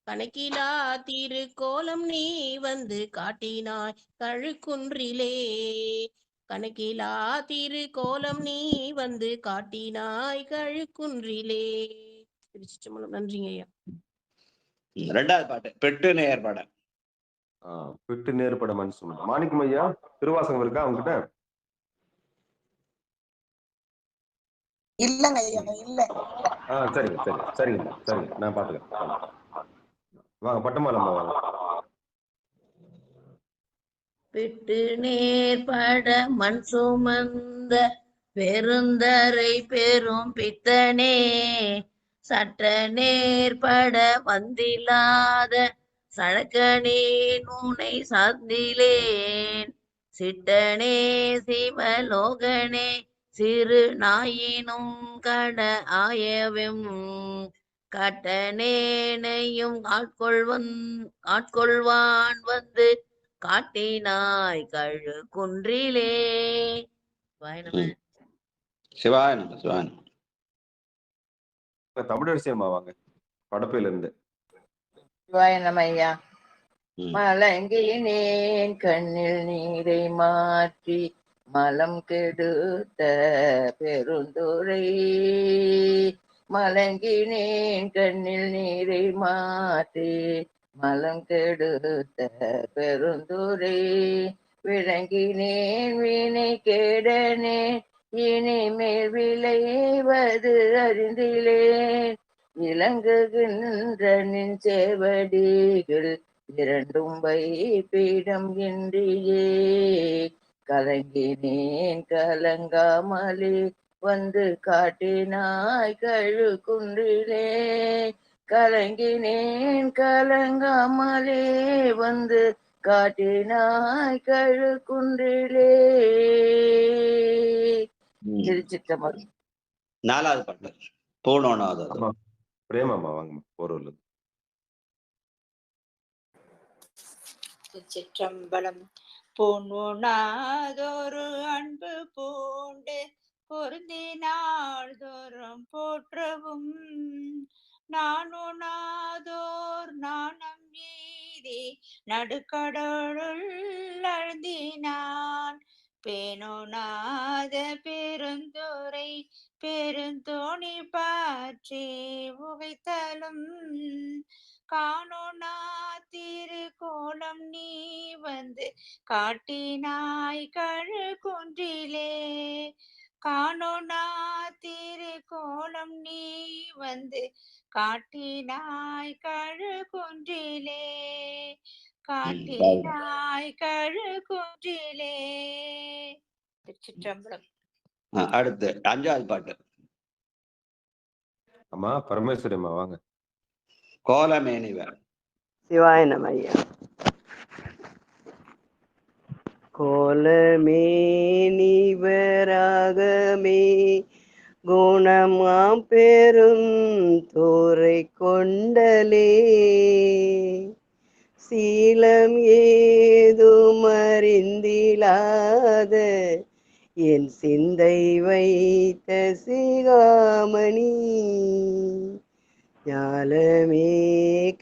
கணக்கிலா திருக்கோலம் நீ வந்து காட்டினாய் கழுக்குன்றிலே. கணக்கிலா திருக்கோலம் நீ வந்து காட்டினாய் கழுக்குன்றிலே. திருச்சிற்றம்பலம். நன்றிங்க ஐயா. ரெண்டாவது பாட்டு பெட்டு நேர்பட. பெட்டு நேர்பட மனுஷன். மாணிக்கம் ஐயா திருவாசகம் இருக்கா அவங்ககிட்ட? இல்லங்க ஐயா, இல்ல. சரிங்க சரி சரிங்க சரிங்க, நான் பாத்துக்கிறேன். வாங்க பட்டமாலம்மா வாங்க. பெட்டு நேர்பட மண் சுமந்த பெருந்தரை பெரும் பித்தனே, சட்ட நேர்பட வந்தில்லாத சழக்கனே நூனை சார்ந்திலேன். சிட்டனே சிவலோகனே சிறு நாயினும் கட ஆயவும் கட்டனேனையும் ஆட்கொள்வான் வந்து காட்டினாய் கழு குன்றிலே. சிவாய நம. சிவாய நம. தமிழரசி அம்மா வாங்க படப்பையில இருந்து. சிவாய நம ஐயா. மலங்கினேன் கண்ணில் நீரை மாற்றி மலம் கெடுத்த பெருந்துரை. மலங்கினேன் கண்ணில் நீரை மாற்றி மலம் கெடுத்த பெருந்துரை. விளங்கினேன் வினை கேடனே இனிமேல் விளைவது அறிந்திலேன். இலங்குகின்ற நின் சேவடிகள் இரண்டும் வைப்பீடம் இன்றியே. கலங்கினேன் கலங்காமலே வந்து காட்டினாய் கழு குன்றிலே. கலங்கினேன் கலங்காமலே வந்து காட்டினாய் கழு குன்றிலே. திருச்சிற்றம்பலம். நாலாவது பாட்டு பூணோனாவது. பிரேமாமா வாங்க போரூர்ல. திருச்சிற்றம்பலம். பொன்னுனாதொரு அன்பு பூண்டு பொருந்தினாள் தோறும் போற்றவும் நானுனாதோர் நாணம் எய்தி நடுக்கடலுள் அழுந்தினான். பேணுநாத பெருந்துரை பெருந்தோணி பாற்றி உகைத்தலும் காணோனா திருக்கோலம் நீ வந்து காட்டினாய் கழு குன்றிலே. காணோனா திருக்கோலம் நீ வந்து காட்டினாய் கழு குன்றிலே. காட்டினாய் கழு குன்றிலே. திருச்சிற்றம்பலம். அடுத்து அஞ்சாவது பாட்டு. அம்மா பரமேஸ்வரி அம்மா வாங்க. கோலமேனிவர். சிவாய நம ஐயா. கோலமேனிவராகமே குணமாம் பெரும் தோரை கொண்டலே. சீலம் ஏதும் அறிந்திலாத என் சிந்தை வைத்த சிகாமணி. ஞாலமே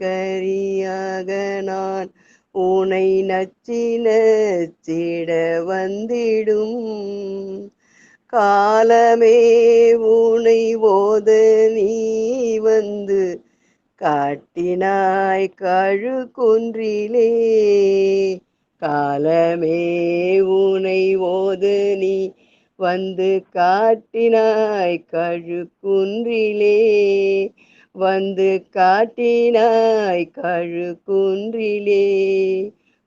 கரியாக நான் உனை நச்சி நச்சிட வந்திடும். காலமே உனை ஓத நீ வந்து காட்டினாய் கழு குன்றிலே. காலமே உனை ஓது நீ வந்து காட்டினாய் கழு குன்றிலே. வந்து காட்டினாய் கழு குன்றிலே.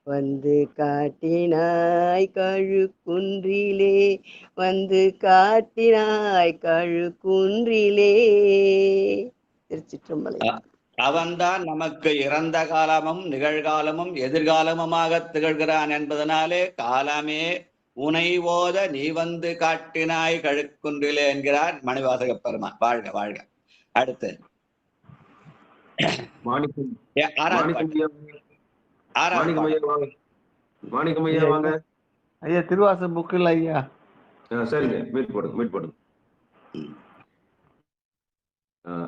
வந்து காட்டினாய் கழு குன்றிலே. வந்து காட்டினாய் கழு குன்றிலே. திருச்சிற்றம்பலம். அவன்தான் நமக்கு இறந்த காலமும் நிகழ்காலமும் எதிர்காலமுமாக திகழ்கிறான் என்பதனாலே காலமே உனை ஓத நீ வந்து காட்டினாய் கழுக்குன்றிலே என்கிறார் மணிவாசக பெருமான். வாழ்க வாழ்க. அடுத்து மாணிக்கம் ஐயா வாங்க. ஐயா திருவாசகம் புக் இல்ல ஐயா. சரிங்க, மீட் போடுங்க.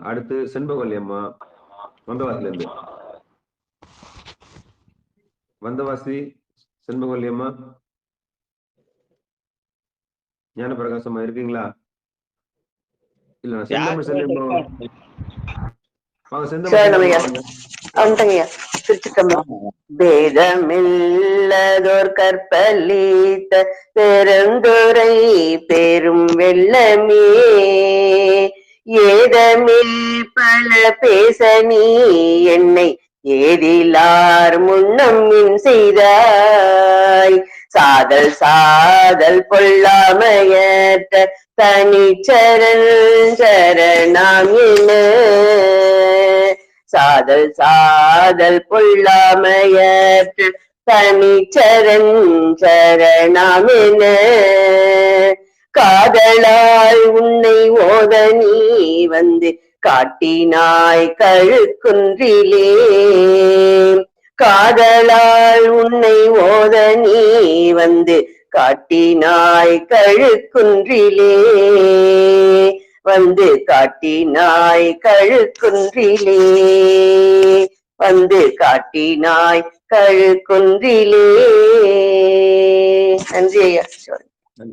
அடுத்து செண்பகவல்லி அம்மா வந்தவாசிலேருந்து. வந்தவாசி செண்பகவல்லி அம்மா, ஞான பிரகாசமா இருக்கீங்களா? இல்ல செந்தமிழ் செல்லியம்மா வாங்க. செந்தமிழ் வந்துங்கய்யா. திருச்சிட்டம்பலம். பேதமில்லதோர் கற்பலீத்த பெருந்துரை பெரும் வெள்ளமே ஏதமில் பல பேச நீ என்னை ஏதிலார் முன்னம் மின் செய்தாய் சாதல் பொல்லாமையற்ற தனிச்சரண் சரணாம் என சாதல் பொல்லாமையற்ற தனிச்சரண் சரணாம் என காதலால் உன்னை ஓத நீ வந்து காட்டினாய் கழுக்குன்றிலே காதலால் உன்னை ஓத நீ வந்து காட்டினாய் கழுக்குன்றிலே வந்து காட்டினாய் கழுக்குன்றிலே வந்து காட்டினாய் கழுக்குன்றிலே. நன்றி ஐயா.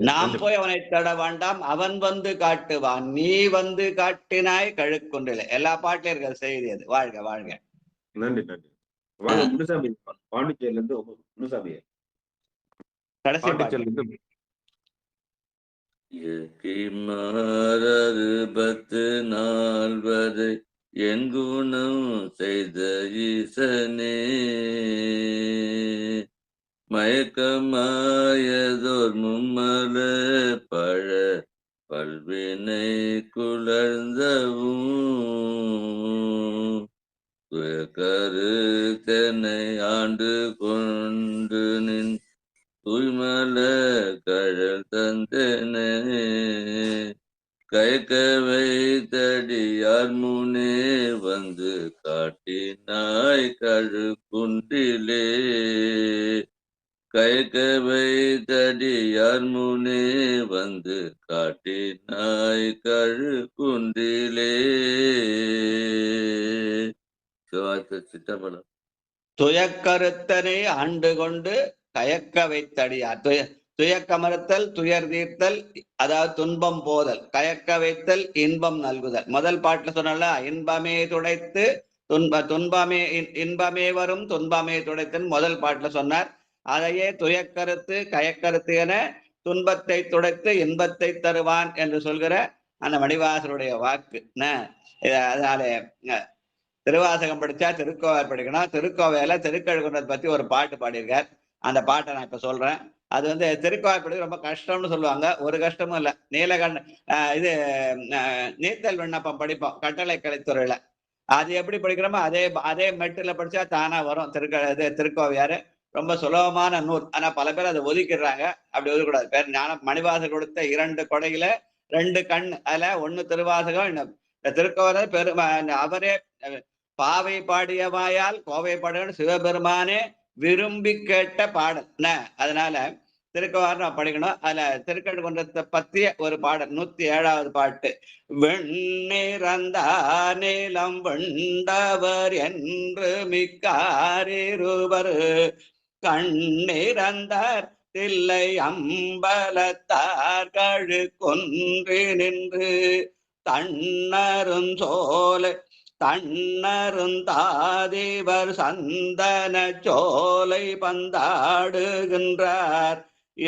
நாம் போய் அவனை தேட வேண்டாம், அவன் வந்து காட்டுவான், நீ வந்து காட்டினாய் கழுக்குன்றிலே. எல்லா பாட்டிலும் இருக்கிற செய்தி அது. வாழ்க வாழ்க. நன்றி. முனுசாமி பாண்டிச்சேரியில இருந்து முனுசாமி கடைசி மாறாறு 10 நாள் வரை என் குணம் செய்த ஈசனே மயக்கமாயதோர் மும்மல பழ பல்வினை குளர்ந்தவும் கருத்தனை ஆண்டு கொண்டு நின் தூய்மல கழல் தந்தனே கைக்க வைத்தடியார் முனே வந்து காட்டினாய் கழுக்குன்றிலே கைக்க வைத்தடியார் முனே வந்து காட்டினாய் கழுக்குன்றிலே. சிட்டம்பலம். துயக்கருத்தனை ஆண்டு கொண்டு கயக்க வைத்தடியார். துயக்கமறுத்தல், துயர் தீர்த்தல், அதாவது துன்பம் போதல், கயக்க வைத்தல், இன்பம் நல்குதல். முதல் பாட்டுல சொன்னால இன்பமே துடைத்து துன்பமே இன்பமே வரும் துன்பமே துடைத்துன்னு முதல் பாட்டுல சொன்னார். அதையே துயக்கருத்து கயக்கருத்து என துன்பத்தை துடைத்து இன்பத்தை தருவான் என்று சொல்கிற அந்த மணிவாசருடைய வாக்கு. அதனால திருவாசகம் படிச்சா திருக்கோவையார் படிக்கணும். திருக்கோவையில திருக்கழுகுன்றத்தை பத்தி ஒரு பாட்டு பாடியிருக்கார். அந்த பாட்டை நான் இப்ப சொல்றேன். அது திருக்கோவையார் படிக்க ரொம்ப கஷ்டம்னு சொல்லுவாங்க. ஒரு கஷ்டமும் இல்லை. நீலகண்ட இது நீத்தல் விண்ணப்பம் படிப்போம் கட்டளை கலைத்துறையில. அது எப்படி படிக்கிறோமோ அதே மெட்டுல படிச்சா தானா வரும். திருக்கோவையாரு ரொம்ப சுலபமான நூல். ஆனா பல பேர் அதை ஒதுக்கிடுறாங்க. அப்படி ஒதுக்கூடாது. பேர் மணிவாசகர் கொடுத்த 2 கொடையில 2 கண். அதுல 1 திருவாசகம், திருக்கோவையார் அவரே பாவை பாடிய வாயால் கோவை பாடுகள் சிவபெருமானே விரும்பி கேட்ட பாடல். அதனால திருக்கோவையார் நான் படிக்கணும். அதுல திருக்கழுகுன்றத்தை பத்திய ஒரு பாடல் 107வது பாட்டு. வெண்ணிறந்தார் நீலம் வெண்டவர் என்று மிக்காரிருவர் கண்ணிறந்தார் தில்லை அம்பலத்தார் கழுக்கொன்றி நின்று தன்னருஞ்சோலை தன்னருந்தாதிவர் சந்தன சோலை பந்தாடுகின்றார்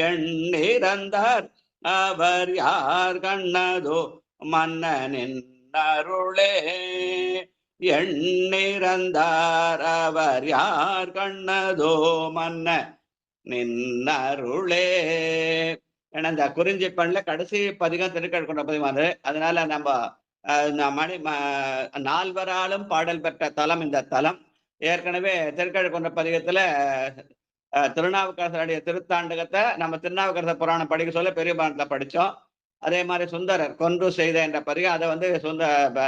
எண்ணிறந்தார் அவர் யார் கண்ணதோ மன்னனின் அருளே எண்ணிறந்தார் அவர் யார் கண்ணதோ மன்ன நின்னருளே. ஏன்னா இந்த குறிஞ்சி பண்ணல கடைசி பதிகம் திருக்கழுகுன்ற பதிகம். அதனால நம்ம நால்வராலும் பாடல் பெற்ற தலம் இந்த தலம். ஏற்கனவே திருக்கழுகுன்ற பதிகத்துல திருநாவுக்கரசருடைய திருத்தாண்டகத்தை நம்ம திருநாவுக்கரசர் புராணம் படிக்க சொல்ல பெரிய புராணத்துல படிச்சோம். அதே மாதிரி சுந்தரர் கொன்று செய்த என்ற பதிகம் அதை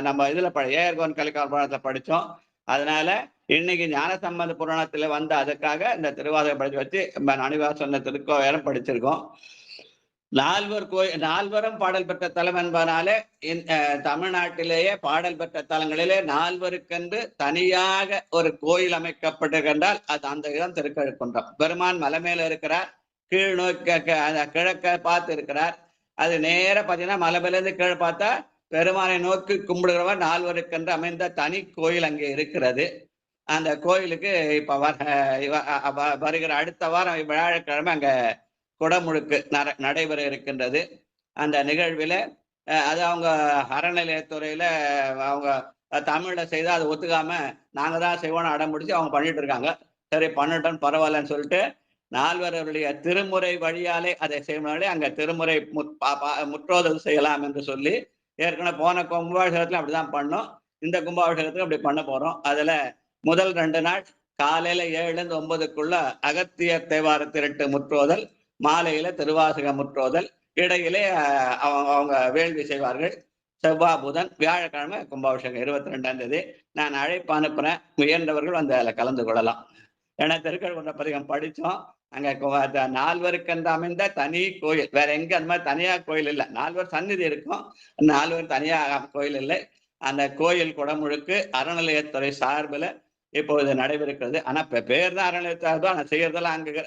நம்ம இதுல ஏர்கோன் கலிக்கால் புராணத்துல படிச்சோம். அதனால இன்னைக்கு ஞானசம்பந்த புராணத்துல அதுக்காக இந்த திருவாசகம் படிச்சு வச்சு மணிவாசன் சொன்ன திருக்கோவையாரும் படிச்சிருக்கோம். நால்வரும் பாடல் பெற்ற தலம் என்பதனாலே தமிழ்நாட்டிலேயே பாடல் பெற்ற தலங்களிலே நால்வருக்கென்று தனியாக ஒரு கோயில் அமைக்கப்பட்டிருக்கின்றால் அது அந்த இடம் திருக்கழுக்குன்றம். பெருமான் மலை மேல இருக்கிறார், கீழ் நோக்கி கிழக்க பார்த்து இருக்கிறார். அது நேர பார்த்தீங்கன்னா மலை மேலேருந்து கீழே பார்த்தா பெருமானை நோக்கி கும்பிடுகிறவர் நால்வருக்கென்று அமைந்த தனி கோயில் அங்கே இருக்கிறது. அந்த கோயிலுக்கு இப்ப வருகிற அடுத்த வாரம் வியாழக்கிழமை அங்க குடமுழுக்கு நடைபெற இருக்கின்றது. அந்த நிகழ்வில் அது அவங்க அறநிலையத்துறையில அவங்க தமிழ்ல செய்தா அதை ஒத்துக்காம நாங்க தான் செய்வோம்னு அடம் பிடிச்சி அவங்க பண்ணிட்டு இருக்காங்க. சரி பண்ணட்டும் பரவாயில்லன்னு சொல்லிட்டு நால்வருடைய திருமுறை வழியாலே அதை செய்வனாலே அங்க திருமுறை முற்றோதல் செய்யலாம் என்று சொல்லி ஏற்கனவே போன கும்பாபிஷேகத்துல அப்படிதான் பண்ணோம். இந்த கும்பாபிஷேகத்துக்கு அப்படி பண்ண போறோம். அதுல முதல் 2 நாள் காலையில 7லேருந்து 9க்குள்ள அகத்திய தேவார திரட்டு முற்றோதல், மாலையில திருவாசக முற்றோதல், இடையிலே அவங்க வேள்வி செய்வார்கள். செவ்வாய் புதன் வியாழக்கிழமை கும்பாபிஷேகம் 22ஆம் தேதி. நான் அழைப்பு அனுப்புறேன், முயன்றவர்கள் வந்து அதில் கலந்து கொள்ளலாம். ஏன்னா திருக்கழுக்குன்றம் பதிகம் படித்தோம். அங்கே நால்வருக்கென்று அமைந்த தனி கோயில், வேற எங்க அந்த மாதிரி தனியா கோயில் இல்லை. 4 சந்நிதி இருக்கும், 4 தனியாக கோயில் இல்லை. அந்த கோயில் குடமுழுக்கு அறநிலையத்துறை சார்பில் இப்பொழுது நடைபெறுகிறது. ஆனா பேர் தான் அறநிலையத்தார் தான், செய்யறதெல்லாம் அங்க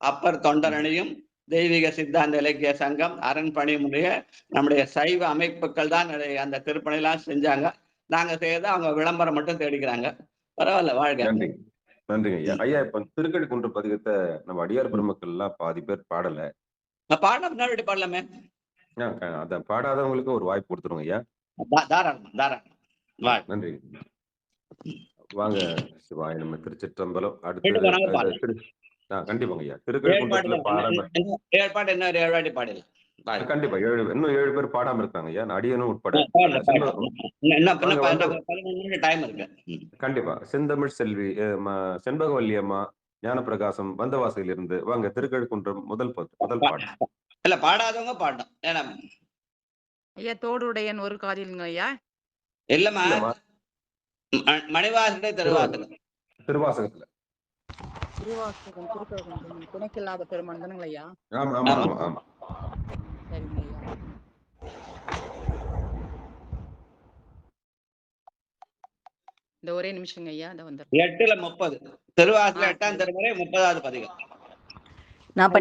அப்பர் தொண்டரணியும் தெய்வீக சித்தாந்த இலக்கிய சங்கம் அரண் பணிமுறைய நம்முடைய சைவ அமைப்புகள் தான் அந்த திருப்பணிலாம் செஞ்சாங்க. நாங்க செய்யறத அவங்க விளம்பரம் மட்டும் தேடிக்கிறாங்க. பரவாயில்ல, வாழ்க. நன்றிங்க ஐயா. ஐயா, இப்ப திருக்கழுக்குன்றம் பதிகத்தை நம்ம அடியார் பெருமக்கள் எல்லாம் பாதி பேர் பாடல. பாட முன்னாடி பாடலாமே. அத பாடாதவங்களுக்கு ஒரு வாய்ப்பு கொடுத்துருங்க ஐயா. தாராளம். நன்றி. வாங்க சிவாய நம்ம திருச்சிற்றம்பலம். அடுத்து கண்டிப்பாங்க ஐயா. திருக்கழுக்குன்றத்துல ஏற்பாடு என்ன 7 வாட்டி பாடலாம். கண்டிப்பா இன்னும் 7 பேர் பாடாம இருக்காங்க ஐயா, அடியனும் உட்பட. கண்டிப்பா. செந்தமிழ் செல்வி, செண்பகவல்லி அம்மா, ஞானப்பிரகாசம், வந்தவாசையில் இருந்து வாங்க. திருக்கழுக்குன்றம் முதல் பாடம். இல்ல பாடாதவங்க பாடணும். ஏன்னா ஐயா தோடுடையன் ஒரு காதிலுங்க ஐயா. இல்லம்மா, மணிவாசகத்தை திருவாசகம் திருவாசகத்துல திருவாசகம் திருக்கழுக்குன்றம் துணைக்கில்லாத பெருமான் தானுங்களா ஐயா? ஆமா ஆமா ஆமா ஆமா. சரிங்க ஐயா. இந்த ஒரே நிமிஷங்க ஐயா, அதை வந்து 8ல 30 திருவாசகம் 8ஆம் திருமுறை 30வது பதிகம். நான்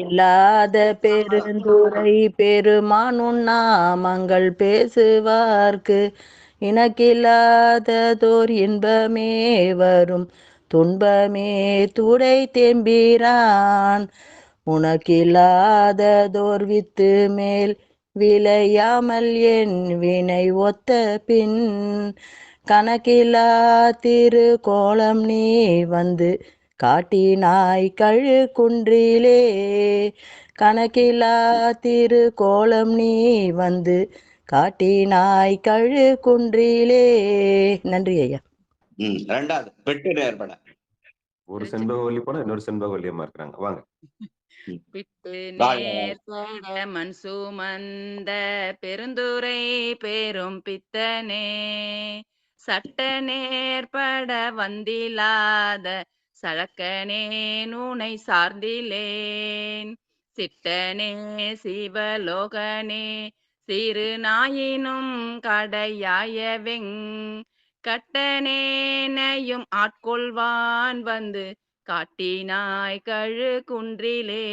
இல்லாத பெருந்துரை பெருமான் உண்ணாமங்கள் பேசுவார்க்கு இனக்கில்லாததோர் இன்பமே வரும் துன்பமே துடை தேம்பிரான் உனக்கில்லாததோர் வித்து மேல் விளையாமல் என் வினை ஒத்த பின் கணக்கில்லா திருக்கோலம் நீ வந்து காட்டினாய் கழுக்குன்றிலே கணக்கில்லா திருக்கோலம் நீ வந்து காட்டினாய் கழுக்குன்றிலே. நன்றி ஐயா. 2வது பெட்டு ஏற்பட ஒரு செண்பகவல்லி போல இன்னொரு செண்பகவல்லி அம்மா இருக்கிறாங்க. வாங்க. பிட்டு நேர்பட மண் சுமந்த பெருந்துரை பேரும் பித்தனே சட்ட நேர்பட வந்திலாத சழக்கனே நூனை சார்ந்திலேன் சிட்டனே சிவலோகனே சிறு நாயினும் கடையாயவெங் கட்டனேனையும் ஆட்கொள்வான் வந்து காட்டினாய் கழுக்குன்றிலே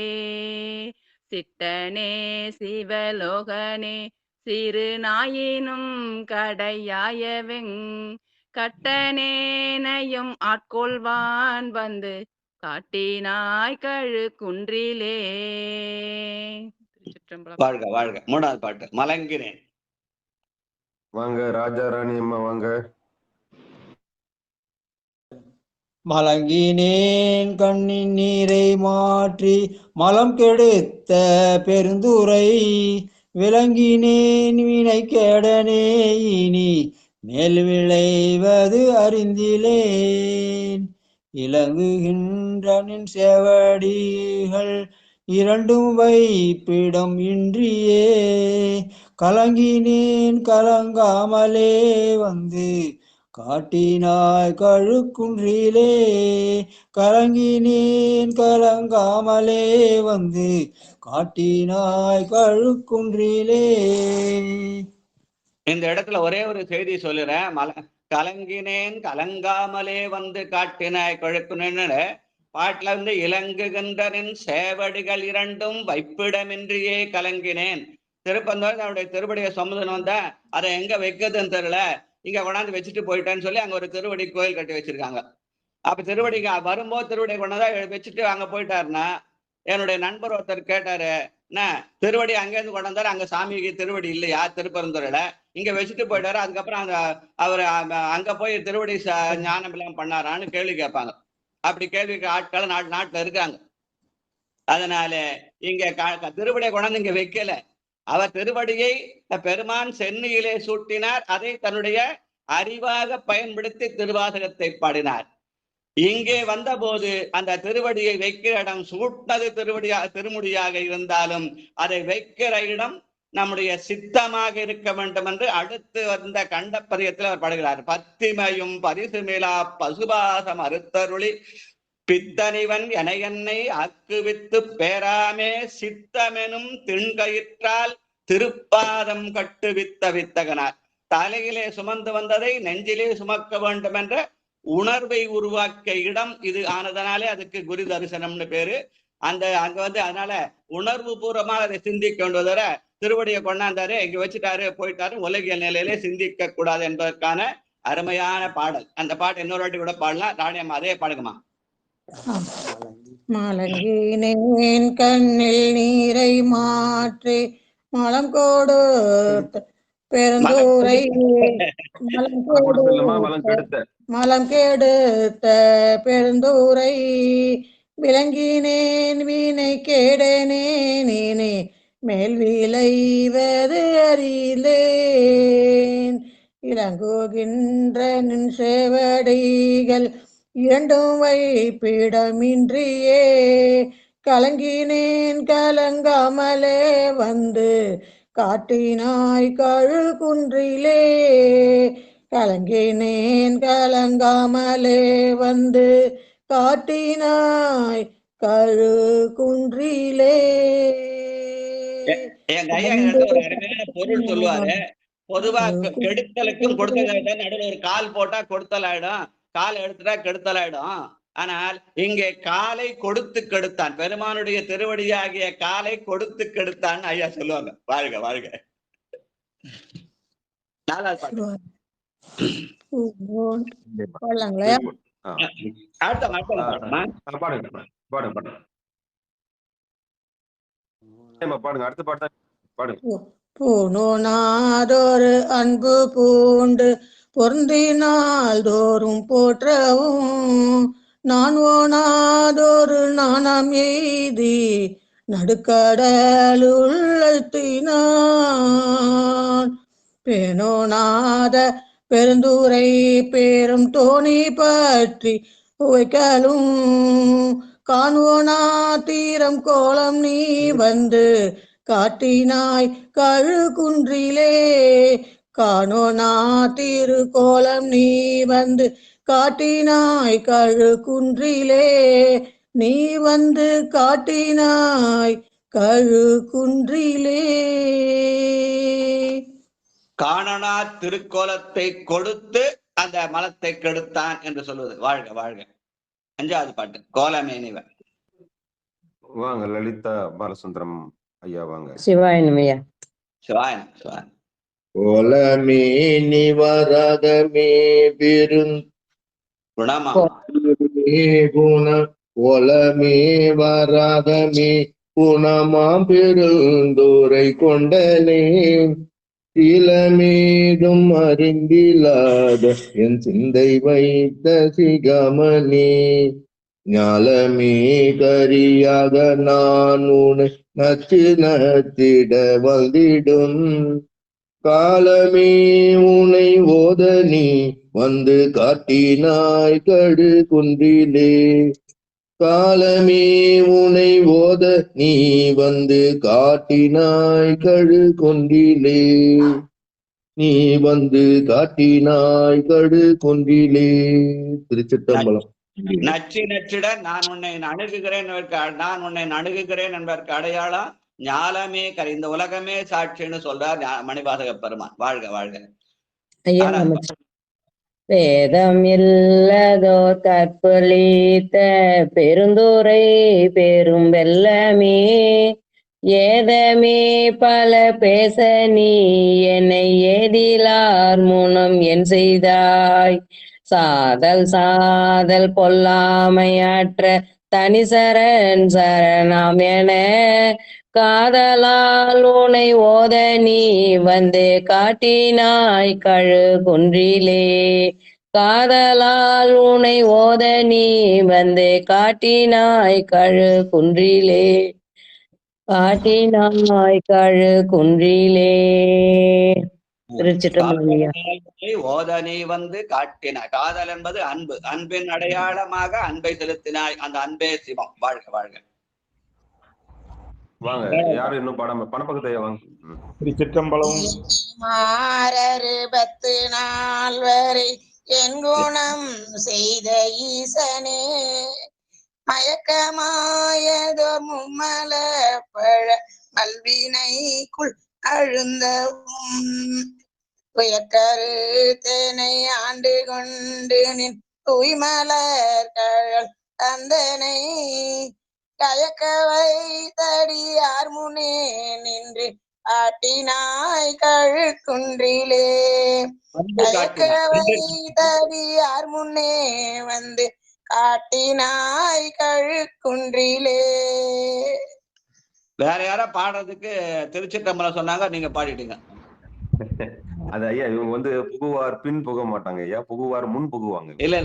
சிட்டனே சிவலோகனே சிறு நாயினும் கடையாயவெங் கட்டனேனையும் ஆட்கொள்வான் வந்து காட்டினாய் கழுக்குன்றிலே. வாழ்க வாழ்க. 3வது பாட்டு மலங்கினேன். வாங்க ராஜா ராணி அம்மா வாங்க. மலங்கினேன் கண்ணின் நீரை மாற்றி மலம் கெடுத்த பெருந்துரை விளங்கினேன் வினை கேடனே இனி மேல் விளைவது அறிந்திலேன் இலங்குகின்ற நின் சேவடிகள் இரண்டும் வைப்பிடம் இன்றியே கலங்கினேன் கலங்காமலே வந்து காட்டினாய் கழுக்குன்றிலே கலங்கினேன் கலங்காமலே வந்து காட்டினாய் கழுக்குன்றிலே. இந்த இடத்துல ஒரே ஒரு செய்தி சொல்லுறேன். கலங்கினேன் கலங்காமலே வந்து காட்டினாய் கழுக்குன்னு பாட்டுல இலங்குகின்றனின் சேவடிகள் இரண்டும் வைப்பிடமின்றியே கலங்கினேன். திருப்பந்தோடு அவருடைய திருவடியை சுமந்துன்னு வந்தா அதை எங்க வைக்கிறதுன்னு தெரியல, இங்க கொண்டாந்து வச்சுட்டு போயிட்டேன்னு சொல்லி அங்க ஒரு திருவடி கோயில் கட்டி வச்சிருக்காங்க. அப்ப திருவடிக்கு வரும்போது திருவடியை கொண்டாதான் வச்சுட்டு அங்க போயிட்டாருன்னா, என்னுடைய நண்பர் ஒருத்தர் கேட்டாரு, என்ன திருவடி அங்கேருந்து கொண்டாந்தாரு, அங்க சாமிக்கு திருவடி இல்லையா திருப்பரந்துரையில, இங்க வச்சுட்டு போயிட்டாரு, அதுக்கப்புறம் அந்த அவர் அங்க போய் திருவடி ஞானம் எல்லாம் பண்ணாரான்னு கேள்வி கேட்பாங்க. அப்படி கேள்விக்கு ஆட்கள் நாட்டுல இருக்காங்க. அதனால இங்க திருவடியை கொண்டாந்து இங்க வைக்கல, அவர் திருவடியை பெருமான் சென்னியிலே சூட்டினார், அதை தன்னுடைய அறிவாக பயன்படுத்தி திருவாசகத்தை பாடினார். இங்கே வந்த போது அந்த திருவடியை வைக்கிற இடம் சூட்டது திருமுடியாக இருந்தாலும் அதை வைக்கிற இடம் நம்முடைய சித்தமாக இருக்க வேண்டும் என்று அடுத்து வந்த கண்டப்பரியத்தில் அவர் பாடுகிறார். பத்திமையும் பரிசுமிலா பசுபாசம் அறுத்தருளி பித்தனிவன் எனையன்னை ஆக்குவித்து பேராமே சித்தமெனும் திண்கயிற்றால் திருப்பாதம் கட்டுவித்த வித்தகனார். தலையிலே சுமந்து வந்ததை நெஞ்சிலே சுமக்க வேண்டும் என்ற உணர்வை உருவாக்கிய இடம் இது ஆனதனாலே அதுக்கு குரு தரிசனம்னு பேரு. அங்க அதனால உணர்வு பூர்வமாக அதை சிந்திக்க வேண்டுவதர திருவடியை கொண்டாந்தாரு, இங்க வச்சுட்டாரு போயிட்டாரு, உலகியல் நிலையிலே சிந்திக்க கூடாது என்பதற்கான அருமையான பாடல். அந்த பாட்டு இன்னொரு வாட்டி கூட பாடலாம். ராணியம்மா அதே பாடுங்கம்மா. மலங்கினேன் கண்ணில் நீரை மாற்றி மலம் கோடு பெருந்தூரை மலம் கெடுத்த பெருந்தூரை விளங்கினேன் வீணை கேடனே நீனே மேல் விளைவது அறிந்தேன். இளங்குகின்ற நின் சேவடிகள் இரண்டும் வைப்பிடமின்றியே கலங்கினேன் கலங்காமலே வந்து காட்டினாய் கழுக்குன்றிலே. கலங்கினேன் கலங்காமலே வந்து காட்டினாய் கழுக்குன்றிலே. எங்க ஐயா ஒரு அருமையான பொருள் சொல்லுவாரு. பொதுவா கெடுத்தலுக்கும் கொடுத்தலாயிடும், நடுவில் ஒரு கால் போட்டா கொடுத்தல் ஆயிடும், கால் எடுத்துட்டா கெடுத்தல் ஆயிடும். ஆனால் இங்கே காலை கொடுத்து கெடுத்தான், பெருமானுடைய திருவடியாகிய காலை கொடுத்து கெடுத்தான் ஐயா சொல்லுவாங்க. வாழ்க வாழ்க. நாலாவது பாட்டு அடுத்த பாட்டு பாடுங்க. பூனோனாதொரு அன்பு பூண்டு பொருந்தினால் தோறும் போற்றவும் நான் ஓனாதொரு நாணம் எய்தி நடுக்கடலுள்ளத்தினான் பேனோனாத பெருந்தூரை பேரும் தோணி பற்றி வைக்கலும் காண்வோனா தீரம் கோலம் நீ வந்து காட்டினாய் கழுக்குன்றிலே. காணோனா திருக்கோலம் நீ வந்து காட்டினாய் கழுக்குன்றிலே. நீ வந்து காட்டினாய் கழுக்குன்றிலே. காணனா திருக்கோலத்தை கொடுத்து அந்த மலத்தை கெடுத்தான் என்று சொல்வது. வாழ்க வாழ்க. அஞ்சாவது பாட்டு கோலமேனிவன். வாங்க லலிதா பாலசுந்தரம் ஐயா வாங்க. சிவாயனமையா. சிவாயன் சிவாயன். கோலமேனி வரதமே குணமா குண கோலமே வரதமே குணமாம் பெருந்தூரை கொண்டலே சிலமேதும் அறிந்திலாத என் சிந்தை வைத்த சிகமணி ஞாலமே கரியாக நான் உனை நச்சு நச்சிட வந்திடும் காலமே உனை ஓத நீ வந்து காட்டினாய் கடு குன்றிலே. காலமே உனை ஓத நீ வந்து காட்டினாய் கடு கொன்றிலே. நீ வந்து காட்டினாய் கடு கொன்றிலே. திருச்சிற்றம்பலம். நச்சு நச்சிட நான் உன்னை அணுகுகிறேன் நான் உன்னை அணுகுகிறேன் என்பதற்கு அடையாளம் ஞாலமே இந்த உலகமே சாட்சின்னு சொல்றார் மணிவாசக பெருமான். வாழ்க வாழ்க. ஐயா வேதம் இல்லதோ கற்பழித்த பெருந்துரை பெரும் வெள்ளமே ஏதமே பல பேச நீ என்னை ஏதிலார் முனம் என் செய்தாய் சாதல் சாதல் பொல்லாமையற்ற தனிசரண் சரணம் என காதலால் உனை ஓத நீ வந்து காட்டினாய் கழு குன்றிலே காதலால் உனை ஓத நீ வந்து காட்டினாய் கழு குன்றிலே காட்டினாய் கழு குன்றிலே. ஓத நீ வந்து காட்டினாய். காதல் என்பது அன்பு. அன்பின் அடையாளமாக அன்பை செலுத்தினாய். அந்த அன்பே சிவம். வாழ்க வாழ்க. வாங்க, யாரும் இன்னும் பாடாம பணப்பக்கத்தையா வாங்க. திருச்சிற்றம்பலம். மாறறுபத்து நாள் வரை என் குணம் செய்த ஈசனே மயக்கமாயதோ மும்மல பழ மல்வினைக்குள் அழுந்தவும் உயக்கருத்தனை ஆண்டு கொண்டு நின் தூய்மலர் கழல் தந்தனை கயக்க வைத்தடியார் முனே நின்று ஆட்டினாய் கழு குன்றிலே கயக்க வைத்தடியார் முன்னே வந்து காட்டினாய் கழு குன்றிலே. வேற யாரா பாடுறதுக்கு திருச்சிற்றம்பலம் சொன்னாங்க, நீங்க பாடிட்டீங்க. அது ஐயா இவங்க வந்து புகுவார் பின் புக மாட்டாங்க ஐயா, புகுவார் முன் புகுவாங்க. இல்ல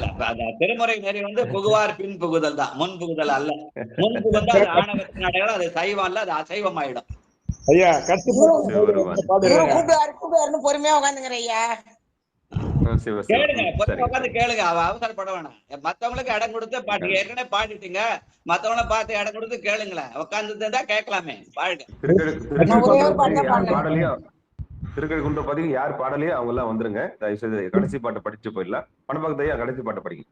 திருமுறை நெறி வந்து புகுவார் பின் புகுதல் தான், முன் புகுதல் அல்ல. முன் புகுதல் அது ஆணவத்தின் அடையாளம், அது சைவம் அல்ல, அது அசைவம் ஆயிடும். ஐயா கூப்பிடுவாருன்னு பொறுமையா உட்காந்துங்கிற ஐயா. கேளுங்க, பொறுமையா உட்காந்து கேளுங்க, அவசரப்பட வேணாம். மத்தவங்களுக்கு இடம் கொடுத்து பாட்டு ஏற்கனவே பாடிட்டீங்க, மத்தவங்கள பார்த்து இடம் கொடுத்து கேளுங்களேன். உட்காந்து தான் கேட்கலாமே. வாழ்க. திருக்கழுக்குன்ற பதிவு யார் பாடலையோ அவங்க எல்லாம் வந்துருங்க. கடைசி பாட்டை படிச்சு போயிடலாம். பணப்பக்கத்தையா கடைசி பாட்டை படிங்க.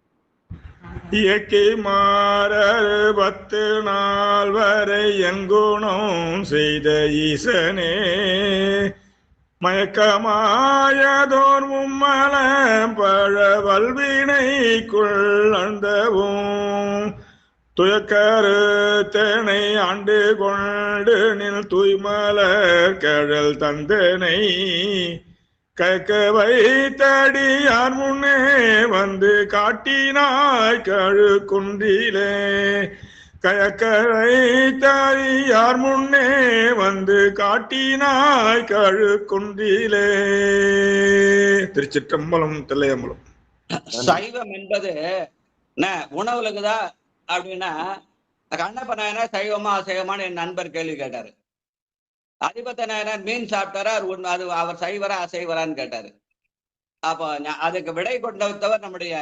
இயற்கை மாறறுபத்து நாள் வரை எங்குணம் செய்த ஈசனே மயக்கமாயதோர் மும்மல பழ வல்வினைக்குள் அந்தவும் துயக்கருத்தனை ஆண்டு கொண்டு நில் தூய்மலர் கழல் தந்தனை கக்க வைத்தடியார் முன்னே வந்து காட்டினாய் கழு குன்றிலே கயக்க வைத்தடியார் முன்னே வந்து காட்டினாய் கழு குன்றிலே. திருச்சிற்றம்பலம். தில்லையம்பலம். சைவம் என்பது உணவுலகுதா அப்படின்னா கண்ணப்ப நாயனார் சைவமா அசைவமானு என் நண்பர் கேள்வி கேட்டாரு. அதிபத்த நாயனார் மீன் சாப்பிட்டாரா, அது அவர் சைவரா அசைவரான்னு கேட்டாரு. அப்போ அதுக்கு விடை கொண்டவர் நம்முடைய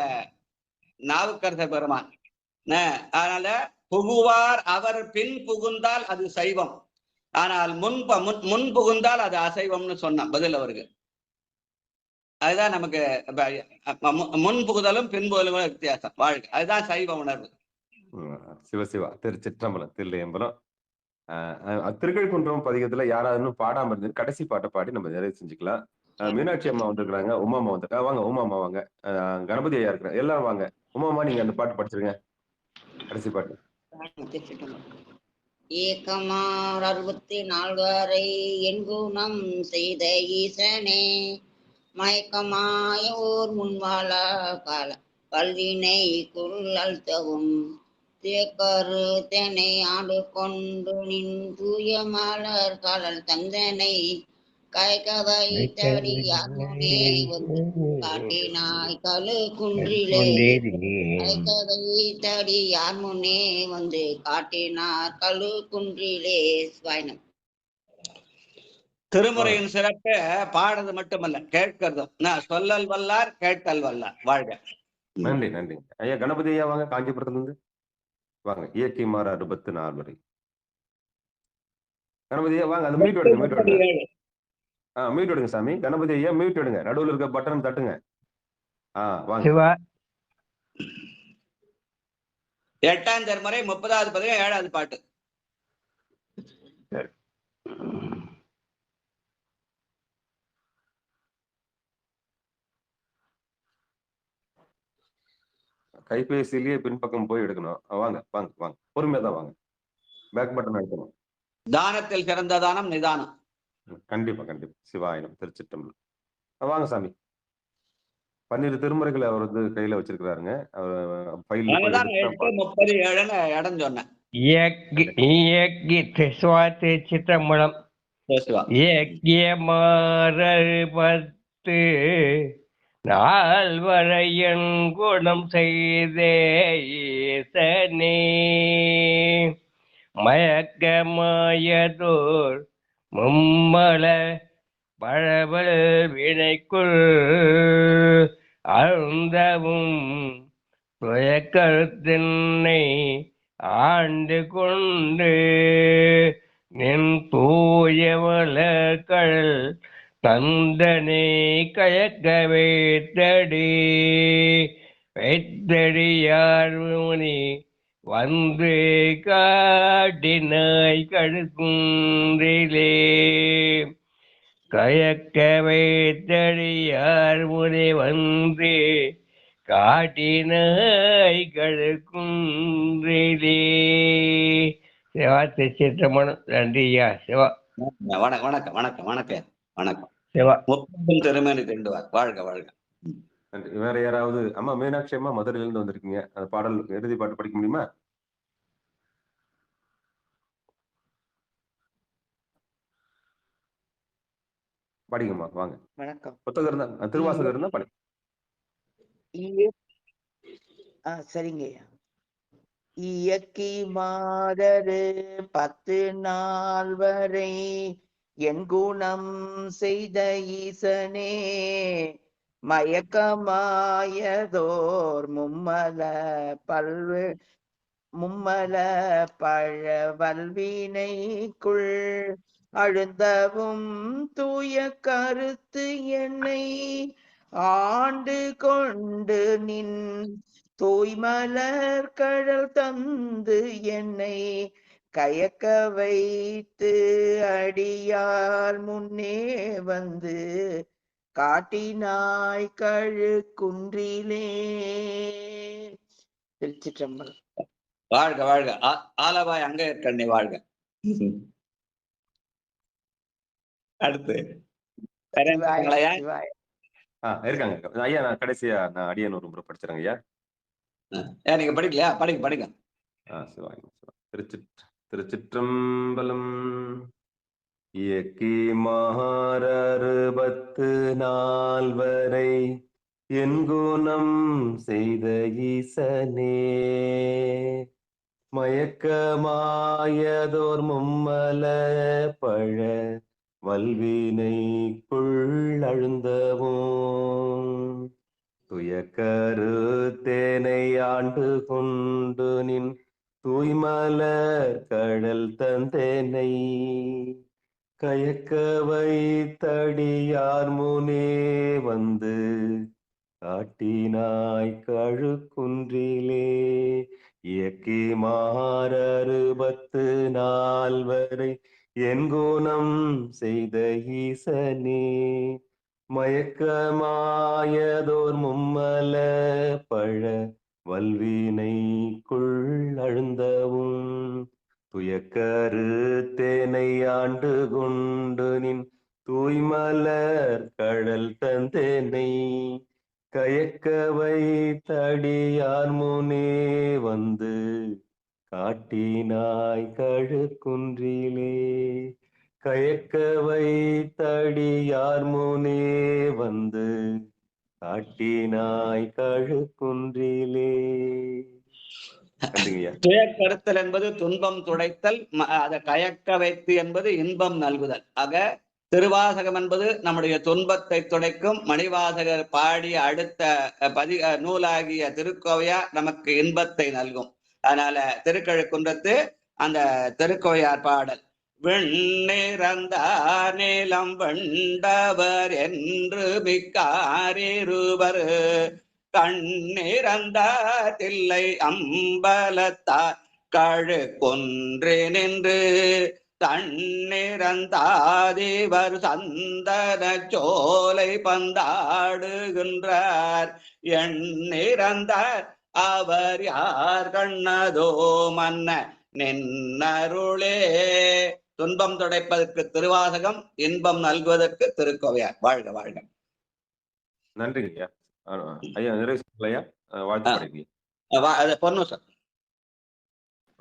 நாவுக்கரசர் பெருமான். அதனால புகுவார் அவர் பின் புகுந்தால் அது சைவம், ஆனால் முன் புகுந்தால் அது அசைவம்னு சொன்ன பதில் அவருக்கு. அதுதான் நமக்கு முன் புகுதலும் பின் புகுதலும் வித்தியாசம். வாழ்க்கை அதுதான் சைவ உணர்வு. சிவசிவா. திருச்சிற்றம்பலம். தில்லையம்பலம். திருக்கழுக்குன்றம் பதிகத்துல யாராவது பாடாம இருந்து கடைசி பாட்டை பாடி நம்ம நிறைவு செஞ்சுக்கலாம். மீனாட்சி அம்மா வந்துருக்காங்க, உமா அம்மா வந்துருக்கா. வாங்க உமா அம்மா வாங்க. கணபதி ஐயா இருக்கிறாங்க, எல்லாரும் வாங்க. உமா அம்மா நீங்க அந்த பாட்டு படிச்சிருங்க, கடைசி பாட்டு. ஏக்கமார் 64 வரை என்குணம் செய்த ஈசனே மயக்கமாய ஓர் முன்வாழ கால பல்வினை குரல்தவும் தேக்கரு தெனை ஆண்டு கொண்டு நின் தூய மலர் கடல் தந்தனை கைகவை தடியானே வந்து காட்டினாய் கழு குன்றிலே கைகவை தடியார் முன்னே வந்து காட்டினார் கழு குன்றிலே. ஸ்வாயினம். திருமுறையின் சிறப்பு பாடுறது மட்டுமல்ல, கேட்கிறதும். சொல்லல் வல்லார் கேட்டல் வல்லார். வாழ்க. நன்றி நன்றி ஐயா. கணபதி ஐயா வாங்க, காஞ்சிபுரத்துல இருந்து வாங்க. இயற்கை மாற 64 வரை. கணபதி ஐயா வாங்க. அந்த மியூட் எடுங்க, மியூட் எடுங்க. மியூட் எடுங்க சாமி. கணபதி ஐயா மியூட் எடுங்க, நடுவில் இருக்க பட்டன் தட்டுங்க. வாங்க. 8ஆம் திருமுறை 30வது பதிகம் 7வது பாட்டு. கைபேசியிலேயே பின்பக்கம் போய் எடுக்கணும். வாங்க வாங்க வாங்க, பொறுமையா தான் வாங்க. Back button அழுத்தணும். தானத்தில் சிறந்த தானம் நிதானம். கண்டிப்பா கண்டிப்பா. சிவாயினம் திருச்சிற்றம்பலம். வாங்க சாமி. 12 திருமுறைகளை அவர் வந்து கையில வச்சிருக்கிறாருங்க. சொன்னேன். சிற்றம்பலம். நால்வரையன் குணம் செய்தே ஈசனே மயக்கமாயதோர் மும்மல பழவல் வினைக்குள் அருந்தவும் துயக்கருத்தினை ஆண்டு கொண்டு நின் தூயவளர்கள் தந்தனை கயக்க வைத்தடியார் முனி வந்து காட்டினாய் கழுக்குன்றிலே கயக்க வைத்தடியார் முனி வந்து காட்டினாய் கழுக்குன்றிலே. சிவா திருச்சிற்றம்பலம். நன்றியா சிவா. வணக்கம் வணக்கம் வணக்கம் வணக்கம் வணக்கம் சிவா. திருமணி திண்டுவார். வாழ்க வாழ்க. வேற யாராவது? அம்மா மீனாட்சி அம்மா மதுரையில இருந்து வந்திருக்கீங்க. அந்த பாடல் இறுதி பாட்டு படிக்க முடியுமா? படிங்கம்மா வாங்க. வணக்கம். புத்தகம் இருந்தா, திருவாசகம் இருந்தா படி. சரிங்க. இயக்கி மாதரு 10 நாள் வரை என் குணம் செய்த ஈசனே மயக்கமாயதோர் மும்மல பழ வல்வினைக்குள் அழுந்தவும் தூய கருத்து என்னை ஆண்டு கொண்டு நின் தூய்மலர் கடல் தந்து என்னை கயக்க வைத்து அடியார் முன்னே வந்து காட்டினாய் கழுக்குன்றிலே. திருச்சிற்றம்பலம். வாழ்க வாழ்க. ஆலவாய் அங்க கண்ணி வாழ்க. அடுத்து இருக்காங்க ஐயா. நான் கடைசியா நான் அடியன் ஒரு முறை படிச்சிருங்க ஐயா. நீங்க படிக்கலையா? படிங்க படிங்க. திருச்சிற்றம்பலம். இயக்கி மாறரு 10 நாள் வரை என் குணம் செய்த ஈசனே மயக்கமாயதோர் மும்மல பழ வல்வினைக்குள் அழுந்தவும் துயக்கருத்தேனை ஆண்டு கொண்டு நின் தூய்மலர் கடல் தந்தேனை கயக்க வைத்தடியார் முனே வந்து காட்டினாய் கழுக்குன்றிலே இயக்கி மாறரு 10 நாள் வரை என் குணம் செய்த ஈசனே மயக்கமாயதோர் மும்மல பழ வல்வினைக்குள் அழுந்தவும் துயக்கருத்தேனை ஆண்டு கொண்டு நின் தூய்மலர் கடல் தந்தேனை கயக்க வைத்தடியார் முனே வந்து காட்டினாய் கழுக்குன்றிலே கயக்க வைத்தடியார் முனே வந்து காட்டினாய் கழுக்குன்றிலே. துயக்கருத்தல் என்பது துன்பம் துடைத்தல், அதை கயக்க வைத்து என்பது இன்பம் நல்குதல். ஆக திருவாசகம் என்பது நம்முடைய துன்பத்தை துடைக்கும். மணிவாசகர் பாடிய அடுத்த நூலாகிய திருக்கோவையார் நமக்கு இன்பத்தை நல்கும். அதனால திருக்கழுக்குன்றத்து அந்த திருக்கோவையார் பாடல் வெண்ணிறந்தார் நிலம் வெண்டவர் என்று மிக்காரிருவர் கண்ணிறந்த தில்லை அம்பலத்தார் கழு கொன்று நின்று தன்னிறந்தாதிவர் சந்தன சோலை பந்தாடுகின்றார் எண்ணிறந்தார் அவர் யார் கண்ணதோ மன்ன நின்னருளே. துன்பம் துடைப்பதற்கு திருவாசகம், இன்பம் நல்குவதற்கு திருக்கோவையார். வாழ்க வாழ்க. நன்றிங்க ஐயா. ஐயா நிறைவு செய்யலையா? வாழ்த்து பாடிங்க. பொன்னூசல்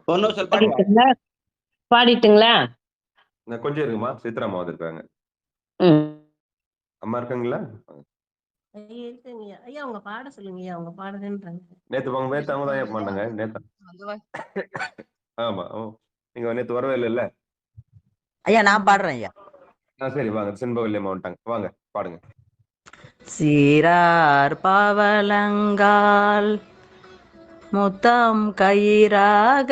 பொன்னூசல் பாடிட்டுங்களா? கொஞ்சம் இருக்குமா? சித்ராமா வந்திருக்காங்க. அம்மா இருக்காங்களா? ஐயா அவங்க பாட சொல்லுங்க ஐயா, அவங்க பாடுறேன்றாங்க. நேத்து அவங்க தான் பண்ணாங்க நேத்து. ஆமா, நீங்க நேத்து வரவே இல்லைல்ல ஐயா. நான் பாடுறேன் ஐயா. சரி வாங்க. செண்பகல்யம்மா வந்துட்டாங்க, வாங்க பாடுங்க. சீரார் பாவலங்கால் முத்தம் கயிறாக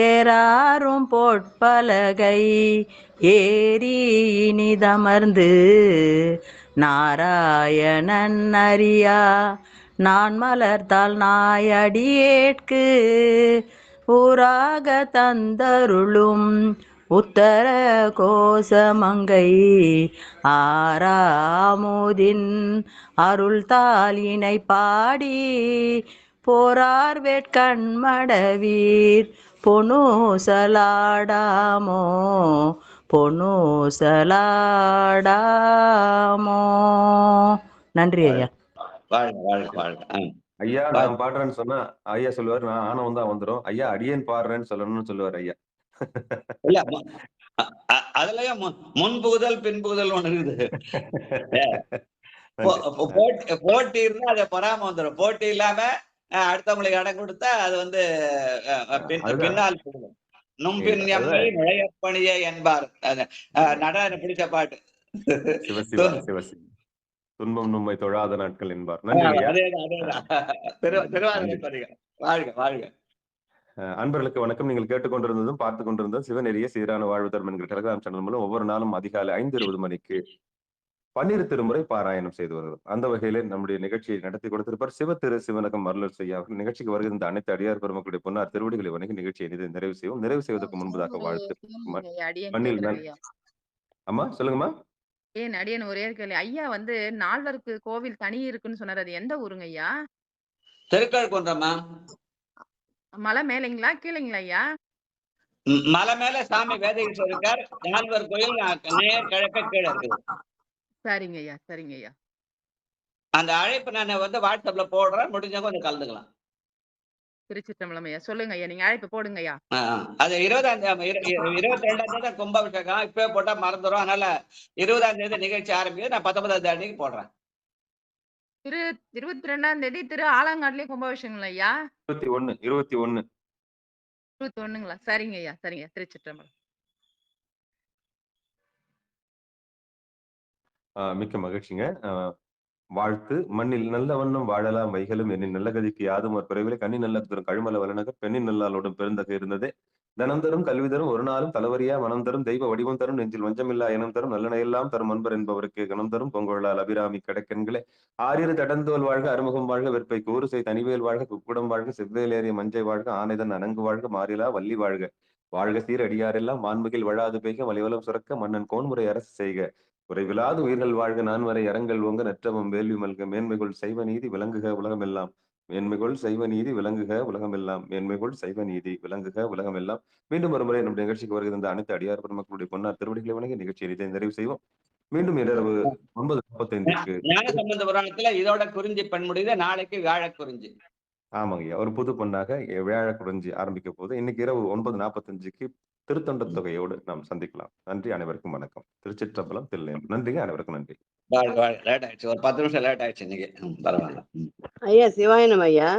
ஏறாரும் பொற்பலகை ஏறி இனிதமர்ந்து நாராயணன் அறியா நான் மலர்த்தால் நாயடியேற்கு ஊராக தந்தருளும் உத்தர கோசமங்கை ஆறாமுதின் அருள் தாளினை பாடி போரார் வேட்கண்மடவீர் பொன்னூசலாடாமோ பொன்னூசலாடாமோ. நன்றி ஐயா. வாழ்க வாழ்க வாழ்க. ஐயா நான் பாடுறேன்னு சொன்னா ஐயா சொல்லுவாரு நான் ஆனவன் தான் வந்துடும். ஐயா அடியேன் பாடுறேன்னு சொல்லணும்னு சொல்லுவாரு ஐயா. இல்ல அதுலயே முன்புகுதல் பின்புகுதல் ஒண்ணு இருக்குது. போட்டி இருந்தா அதை பொறாம வந்துடும். போட்டி இல்லாம அடுத்தவங்களுக்கு இடம் கொடுத்தா அது வந்து பின்னால் போடும். நும்பின் எம்மை நுழையப்பணிய என்பார். நடன பிடிச்ச பாட்டு. துன்பம் நம்மை தொழாத நாட்கள் என்பார். வாழ்க வாழ்க. அன்பர்களுக்கு வணக்கம். நீங்கள் கேட்டுக்கொண்டிருந்ததும் பார்த்து கொண்டிருந்ததும் சிவநெறிய சீரான வாழ்வு தரும் என்கிற டெலிகிராம் சேனல் மூலம் ஒவ்வொரு நாளும் அதிகாலை 5:20 மணிக்கு 12 திருமுறை பாராயணம் செய்து வருகிறோம். அந்த வகையிலே நம்முடைய நிகழ்ச்சியை நடத்தி கொடுத்திருப்பார் சிவ திரு சிவனகம் மருளர் செய்ய அவர்கள். நிகழ்ச்சிக்கு வருகின்ற அனைத்து அடியார் பெருமக்களுடைய பொன்னார் திருவடிகளை வணங்கி நிகழ்ச்சியை நிறைவு செய்வோம். நிறைவு செய்வதற்கு முன்பதாக வாழ்த்து. அம்மா சொல்லுங்கம்மா. ஏன் அடியன் ஒரே கேள்வி ஐயா, வந்து நால்வருக்கு கோவில் தனி இருக்குன்னு சொன்னாரு, அது எந்த ஊருங்க ஐயா? திருக்கழுக்குன்றமா. மலை மேலைங்களா கீழைங்களா ஐயா? மலை மேல சாமி வேதகிரி இருக்கார். நால்வர் கோயில் நேர் கிழக்க கீழே இருக்குது. சரிங்க ஐயா சரிங்க ஐயா. அந்த அழைப்பு நான் வந்து வாட்ஸ்அப்ல போடுறேன், முடிஞ்சவங்க வந்து கலந்துக்கலாம். திருச்சிற்றம்பலம் ஐயா. சொல்லுங்க ஐயா, நீங்க அழைப்பு போடுங்க ஐயா. அது 22ஆம் தேதி கும்பாபிஷேகம். இப்பவே போட்டா மறந்துடும். அதனால 20ஆம் தேதி நிகழ்ச்சி ஆரம்பிக்குது. நான் 19ஆம் தேதிக்கு போடுறேன். 22ஆம் தேதி திரு ஆலங்காட்லயும் கும்பாபிஷேகங்களா ஐயா? 21ங்களா? சரிங்க ஐயா சரிங்க. திருச்சிற்றம்பலம். மிக்க மகிழ்ச்சிங்க. வாழ்த்து. மண்ணில் நல்ல வண்ணம் வாழலாம் வைகளும் என்னின் நல்ல கதிக்கு யாதும் ஒரு பிறவிலே கண்ணி நல்ல தரும் கழுமல வலனக பெண்ணின் நல்லாளோடும் பெருந்தகை இருந்ததே தனம் தரும் கல்வி தரும் ஒரு நாளும் தலைவரியா மனம் தரும் தெய்வ வடிவம் தரும் நெஞ்சில் வஞ்சமில்லா இனம் தரும் நல்லனையெல்லாம் தரும் அன்பர் என்பவருக்கு கணம் தரும் பொங்கொழால் அபிராமி கடக்கெண்களே ஆரியரு தடந்தோல் வாழ்க அறுமுகம் வாழ்க வெற்பை கூறுசை தனிவேல் வாழ்க குக்குடம் வாழ்க செவ்வேலேறிய மஞ்சை வாழ்க ஆனைதன் அணங்கு வாழ்க மாறிலா வள்ளி வாழ்க வாழ்க சீர் அடியாரெல்லாம் மாண்புகில் வழாது பெய்க வலிவலம் சுரக்க மன்னன் கோன்முறை அரசு செய்க குறைவிலாது உயிர்கள் வாழ்க நான்வரை அரங்கள் ஓங்க நற்றவம் வேள்வி மல்க மேன்மைகள் சைவ நீதி விளங்குக உலகமெல்லாம் மேன்மைகள் சைவ நீதி விளங்குக உலகமெல்லாம் மேன்மைகள் சைவ நீதி விளங்குக உலகமெல்லாம். மீண்டும் ஒருமுறை நம்முடைய நிகழ்ச்சிக்கு வருகின்ற அனைத்து அடியார் பெருமக்களுடைய பொன்னார் திருவடிகளை வணங்கி நிகழ்ச்சியை நிறைவு செய்வோம். மீண்டும் இரவு 9:45 ஞானசம்பந்த புராணத்துல இதோட குறிஞ்சி பெண் முடியுது. நாளைக்கு வியாழ குறிஞ்சி. ஆமாங்க ஐயா. ஒரு புது பொண்ணாக வியாழ குறிஞ்சி ஆரம்பிக்க போது இன்னைக்கு இரவு 9:45 திருத்தொண்ட தொகையோடு நாம் சந்திக்கலாம். நன்றி, அனைவருக்கும் வணக்கம். திருச்சிற்றம்பலம் தில்லையம். நன்றிங்க, அனைவருக்கும் நன்றி. லேட் ஆயிடுச்சு, ஒரு 10 நிமிஷம் லேட் ஆயிடுச்சு இன்னைக்கு. பரவாயில்ல ஐயா. சிவாயனம் ஐயா.